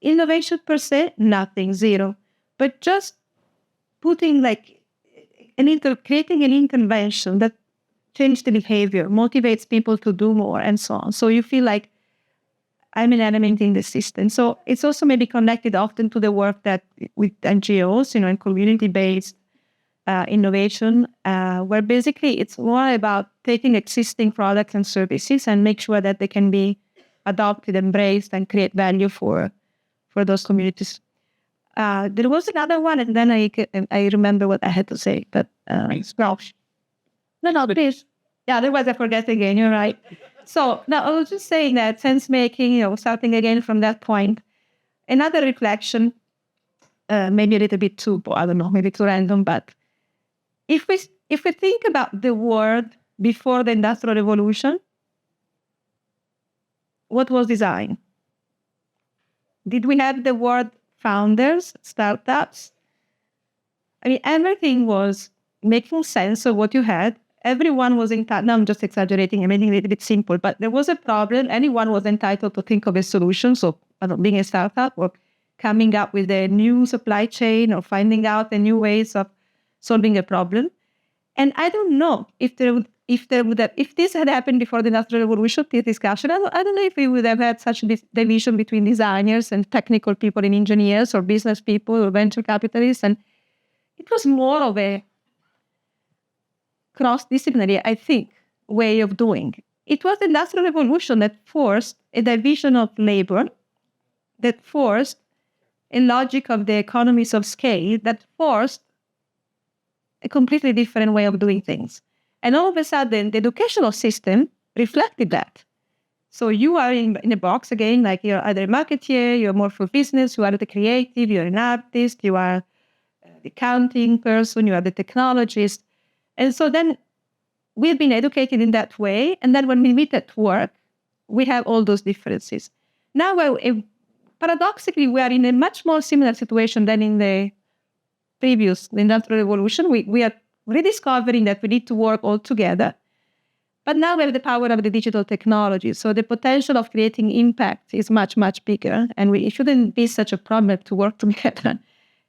Innovation per se, nothing, zero. But just putting creating an intervention that changes the behavior, motivates people to do more and so on. So you feel like I'm an element in the system. So it's also maybe connected often to the work that with NGOs, and community-based innovation, where basically it's more about taking existing products and services and make sure that they can be adopted, embraced, and create value for those communities. There was another one, and then I remember what I had to say, but no, please. Yeah, otherwise I forget again. You're right. So now I was just saying that sense making, starting again from that point. Another reflection, maybe a little bit too, I don't know, maybe too random, but if we think about the world before the Industrial Revolution, what was design? Did we have the word founders, startups? I mean, everything was making sense of what you had. Everyone was entitled. Now I'm just exaggerating and making it a little bit simple, but there was a problem. Anyone was entitled to think of a solution. So, being a startup or coming up with a new supply chain or finding out the new ways of solving a problem. And I don't know if this had happened before the Industrial Revolution, this discussion, I don't know if we would have had such a division between designers and technical people and engineers or business people or venture capitalists. And it was more of a cross-disciplinary, I think, way of doing. It was the Industrial Revolution that forced a division of labor, that forced a logic of the economies of scale, that forced a completely different way of doing things. And all of a sudden, the educational system reflected that. So you are in a box again, like you're either a marketeer, you're more for business, you are the creative, you're an artist, you are the accounting person, you are the technologist. And so then we've been educated in that way. And then when we meet at work, we have all those differences. Now, paradoxically, we are in a much more similar situation than in the previous Industrial Revolution. We are rediscovering that we need to work all together. But now we have the power of the digital technology. So the potential of creating impact is much, much bigger. And it shouldn't be such a problem to work together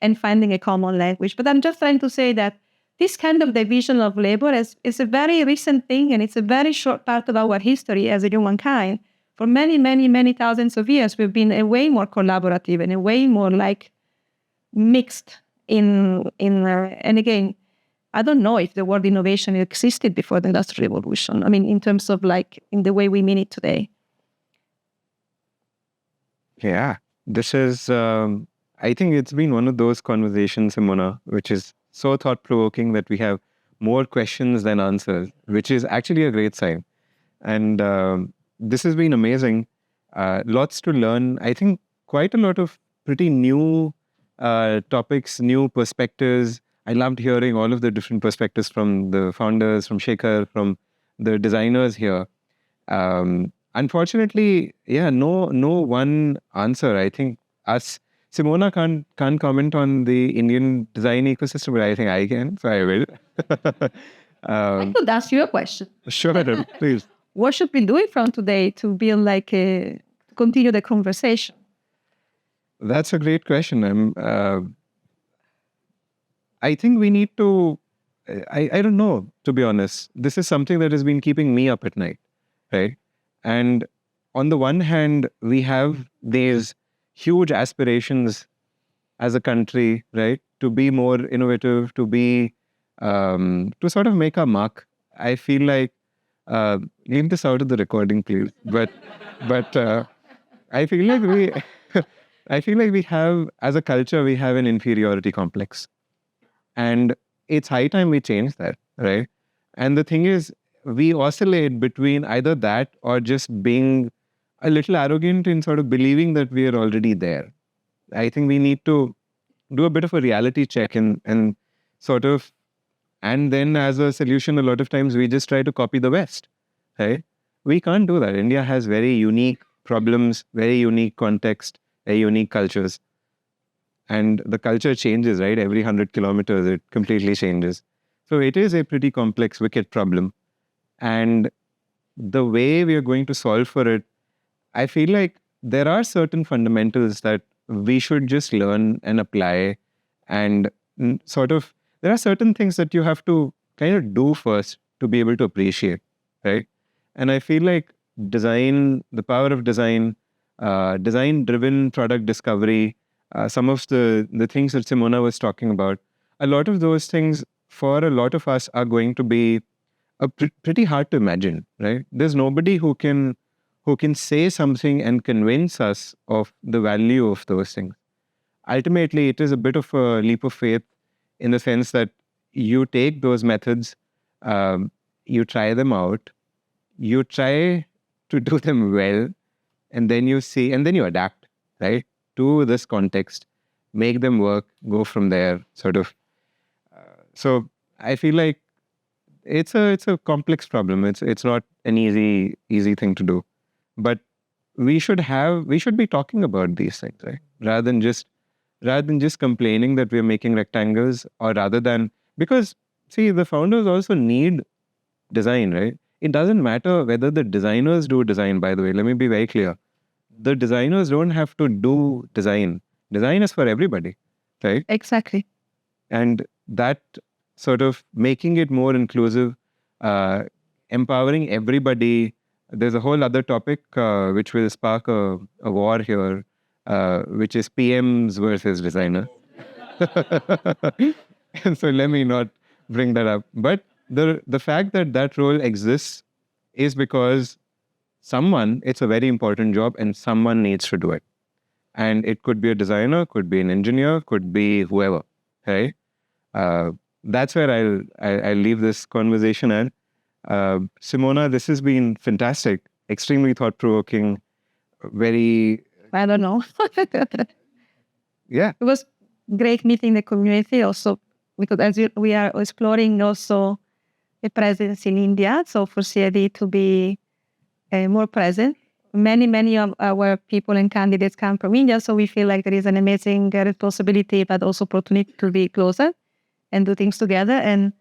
and finding a common language. But I'm just trying to say that this kind of division of labor is a very recent thing, and it's a very short part of our history as a humankind. For many, many, many thousands of years, we've been a way more collaborative and a way more mixed and again, I don't know if the word innovation existed before the Industrial Revolution. I mean, in terms of in the way we mean it today. Yeah, this is, I think it's been one of those conversations, Simona, which is so thought-provoking that we have more questions than answers, which is actually a great sign. And this has been amazing. Lots to learn. I think quite a lot of pretty new topics, new perspectives. I loved hearing all of the different perspectives from the founders, from Shekhar, from the designers here. Unfortunately, no one answer. I think Simona can't comment on the Indian design ecosystem, but I think I can, so I will. I could ask you a question. Sure, please. What should we do from today to build continue the conversation? That's a great question. I think we need to, I don't know, to be honest. This is something that has been keeping me up at night, right? And on the one hand, we have these huge aspirations as a country, right? To be more innovative, to sort of make our mark. I feel like Leave this out of the recording, please. But I feel like we, I feel like we have, as a culture, we have an inferiority complex, and it's high time we change that, right? And the thing is, we oscillate between either that or just being a little arrogant in sort of believing that we are already there. I think we need to do a bit of a reality check and sort of, and then as a solution, a lot of times we just try to copy the West, right? We can't do that. India has very unique problems, very unique context, very unique cultures. And the culture changes, right? Every 100 kilometers, it completely changes. So it is a pretty complex, wicked problem. And the way we are going to solve for it, I feel like there are certain fundamentals that we should just learn and apply. And sort of, there are certain things that you have to kind of do first to be able to appreciate, right? And I feel like design, the power of design, design-driven product discovery, some of the things that Simona was talking about, a lot of those things for a lot of us are going to be pretty hard to imagine, right? There's nobody who can say something and convince us of the value of those things. Ultimately, it is a bit of a leap of faith in the sense that you take those methods, you try them out, you try to do them well, and then you see, and then you adapt, right, to this context, make them work, go from there, sort of. So I feel like it's a complex problem. It's not an easy thing to do, but we should be talking about these things, right? Rather than just complaining that we're making rectangles, or rather than, because see, the founders also need design, right? It doesn't matter whether the designers do design, by the way. Let me be very clear. The designers don't have to do design. Design is for everybody, right? Exactly. And that sort of making it more inclusive, empowering everybody. There's a whole other topic which will spark a war here, which is PMs versus designers. And so let me not bring that up. But the fact that that role exists is because it's a very important job and someone needs to do it. And it could be a designer, could be an engineer, could be whoever, right? That's where I'll leave this conversation at. Simona, this has been fantastic, extremely thought-provoking, very... I don't know. Yeah. It was great meeting the community also, because we are exploring also a presence in India. So for CIID to be more present. Many of our people and candidates come from India, so we feel like there is an amazing responsibility, but also opportunity to be closer and do things together. And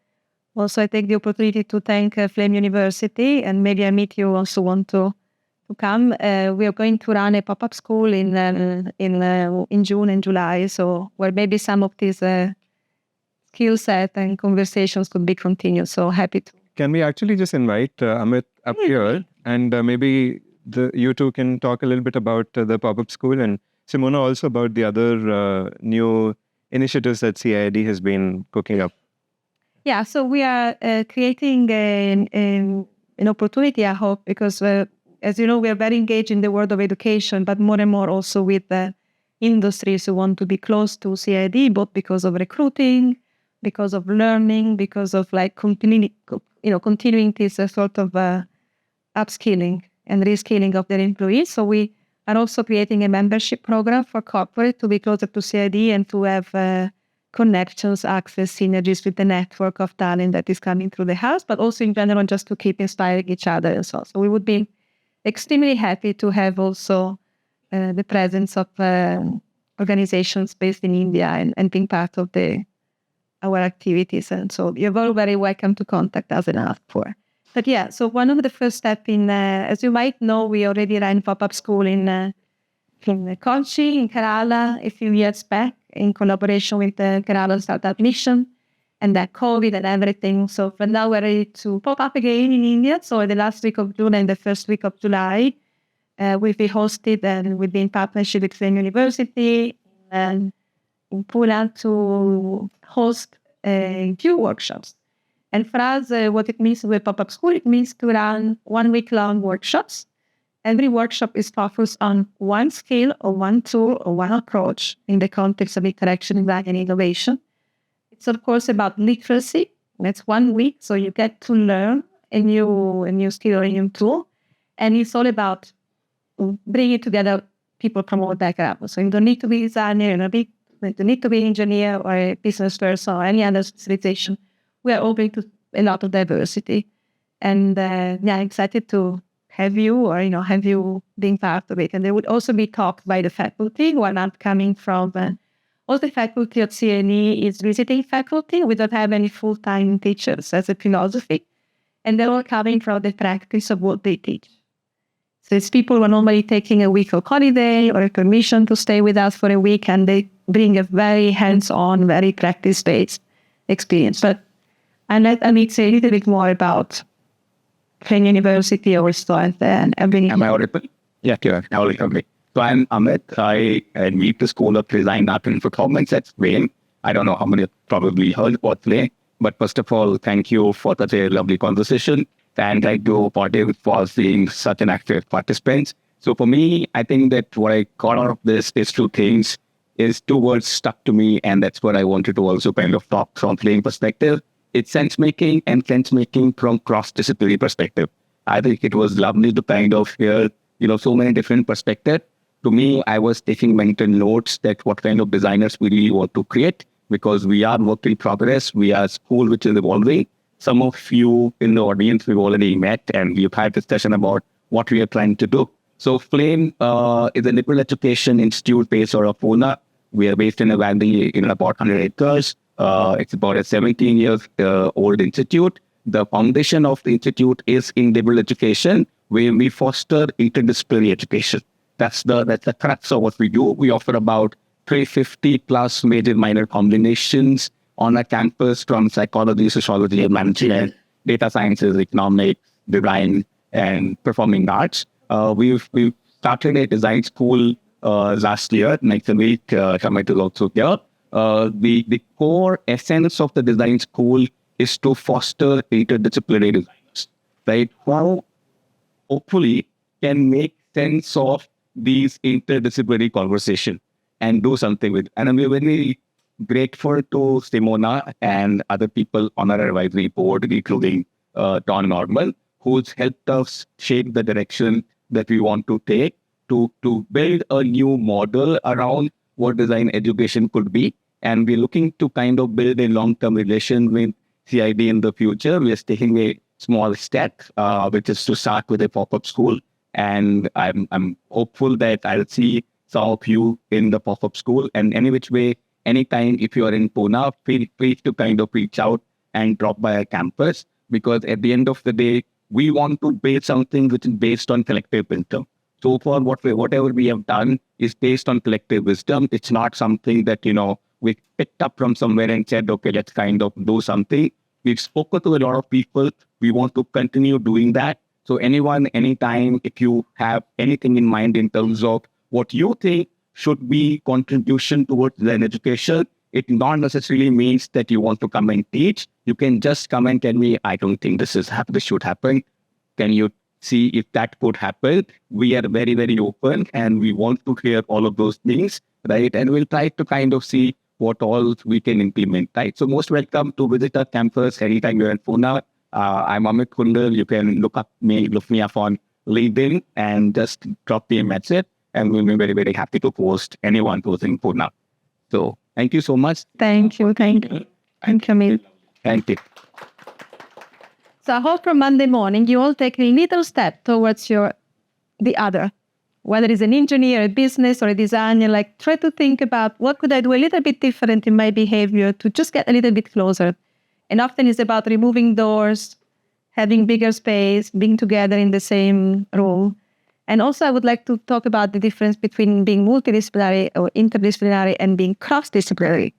also I take the opportunity to thank Flame University, and maybe I meet you also want to come. We are going to run a pop-up school in June and July, so where maybe some of these skill set and conversations could be continued. So happy to. Can we actually just invite Amit up here, and maybe you two can talk a little bit about the pop-up school, and Simona also about the other new initiatives that CIID has been cooking up. Yeah, so we are creating an opportunity, I hope, because as you know, we are very engaged in the world of education, but more and more also with the industries who want to be close to CIID, both because of recruiting, because of learning, because of like continuing this sort of upskilling and reskilling of their employees. So we are also creating a membership program for corporate to be closer to CIID and to have connections, access, synergies with the network of talent that is coming through the house, but also in general just to keep inspiring each other and so on. So we would be extremely happy to have also the presence of organizations based in India and being part of our activities. And so you're all very welcome to contact us and ask for. But yeah, so one of the first steps as you might know, we already ran pop-up school in Kochi, in Kerala, a few years back, in collaboration with the Kerala Startup Mission, and that COVID and everything. So for now, we're ready to pop up again in India. So in the last week of June and the first week of July, we've been hosted and we've been in partnership with Flame University and in Pune to host a few workshops. And for us, what it means with pop-up school, it means to run 1 week long workshops. Every workshop is focused on one skill or one tool or one approach in the context of interaction, design, and innovation. It's of course about literacy. That's 1 week, so you get to learn a new skill or a new tool. And it's all about bringing together people from all backgrounds. So you don't need to be a designer, you don't need to be an engineer or a business person or any other specialization. We are open to a lot of diversity. And I'm excited to have you or, have you being part of it. And there would also be talk by the faculty who are not coming from, all the faculty at CIID is visiting faculty. We don't have any full-time teachers as a philosophy. And they're all coming from the practice of what they teach. So it's people who are normally taking a week of holiday or a permission to stay with us for a week, and they bring a very hands-on, very practice-based experience. But I need to say a little bit more about Penn University or Stuart and everything. Am I audible? Yeah, sure. Okay. So I'm Amit. I lead the School of Design, Art and Performance at Spain. I don't know how many probably heard about today, but first of all, thank you for such a lovely conversation. And thank you for seeing such an active participants. So for me, I think that what I got out of this is two things, is two words stuck to me, and that's what I wanted to also kind of talk from playing perspective. It's sense-making and sense-making from cross-disciplinary perspective. I think it was lovely to kind of hear, so many different perspectives. To me, I was taking mental notes that what kind of designers we really want to create, because we are work in progress. We are a school which is evolving. Some of you in the audience we've already met, and we've had discussion about what we are trying to do. So Flame is a liberal education institute based out of Pune. We are based in a valley in about 100 acres. It's about a 17 years old institute. The foundation of the institute is in liberal education, where we foster interdisciplinary education. That's the crux of what we do. We offer about 350 plus major minor combinations on a campus, from psychology, sociology, management, data sciences, economics, design, and performing arts. We've started a design school last year. Next week, Shamit is also here. The core essence of the design school is to foster interdisciplinary designers, right? Who hopefully can make sense of these interdisciplinary conversation and do something with it. And I'm very grateful to Simona and other people on our advisory board, including Don Normal, who's helped us shape the direction that we want to take to build a new model around what design education could be. And we're looking to kind of build a long-term relation with CIID in the future. We're taking a small step, which is to start with a pop-up school. And I'm hopeful that I'll see some of you in the pop-up school. And any which way, anytime if you are in Pune, feel free to kind of reach out and drop by our campus, because at the end of the day, we want to build something which is based on collective wisdom. So far, whatever we have done is based on collective wisdom. It's not something that, we picked up from somewhere and said, okay, let's kind of do something. We've spoken to a lot of people. We want to continue doing that. So anyone, anytime, if you have anything in mind in terms of what you think should be contribution towards design education, it not necessarily means that you want to come and teach. You can just come and tell me, I don't think this should happen. Can you see if that could happen? We are very, very open, and we want to hear all of those things, right? And we'll try to kind of see what all we can implement, right? So most welcome to visit our campus anytime you're in Pune. I'm Amit Kundal. You can look me up on LinkedIn and just drop me a message, and we'll be very, very happy to post anyone who's in Pune. So thank you so much. Thank you. Thank you. Camille. Thank you. So I hope from Monday morning, you all take a little step towards the other, whether it's an engineer, a business, or a designer. Like, try to think about what could I do a little bit different in my behavior to just get a little bit closer. And often it's about removing doors, having bigger space, being together in the same room. And also I would like to talk about the difference between being multidisciplinary or interdisciplinary and being cross-disciplinary.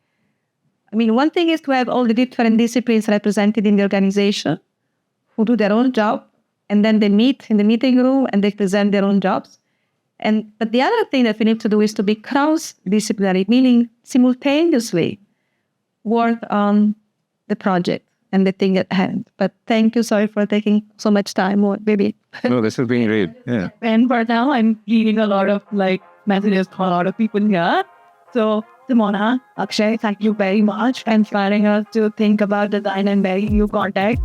I mean, one thing is to have all the different disciplines represented in the organization who do their own job, and then they meet in the meeting room and they present their own jobs. But the other thing that we need to do is to be cross-disciplinary, meaning simultaneously work on the project. and the thing at hand. But thank you. Sorry for taking so much time, or maybe. No, this has been great. Yeah. And for now, I'm reading a lot of messages from a lot of people here. So Simona, Akshay, thank you very much for inspiring us to think about design and very new context.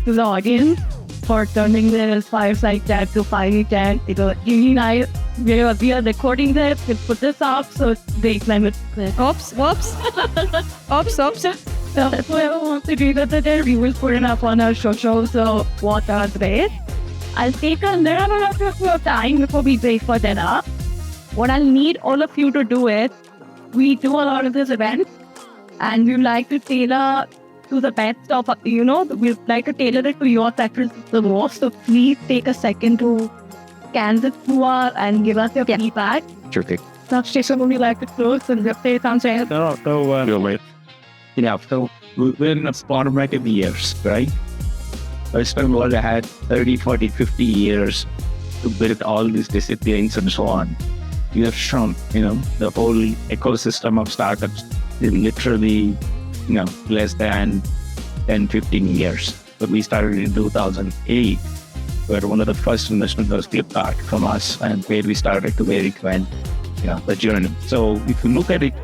To the audience for turning this fireside chat to fiery chat. It was really nice. We are recording this. We'll put this up so they can. Oops. So whoever wants to read it there, we will put it up on our social. So what are they? I'll take a little bit of time before we break for dinner. What I'll need all of you to do is, we do a lot of this event, and we like to tailor to the best of, we'd like to tailor it to your preferences the most. So please take a second to scan this QR and give us your feedback. Sure thing. Now, Station, would you like to close and just say something? So we've been a formative years, right? Western world had 30, 40, 50 years to build all these disciplines and so on. We have shrunk, the whole ecosystem of startups in literally, less than 10, 15 years. But we started in 2008, where one of the first investors came back from us, and where we started to where it went, the journey. So if you look at it,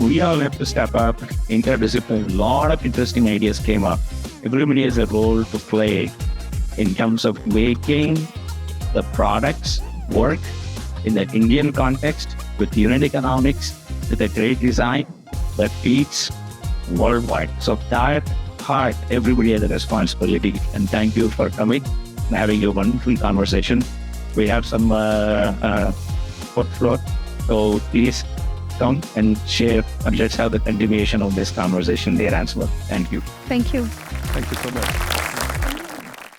we all have to step up, interdisciplinary. A lot of interesting ideas came up. Everybody has a role to play in terms of making the products work in the Indian context with unit economics, with a great design that feeds worldwide. So that part, everybody has a responsibility. And thank you for coming and having a wonderful conversation. We have some foot floor, so please come and share, and let's have the continuation of this conversation there as well. Thank you. Thank you. Thank you so much.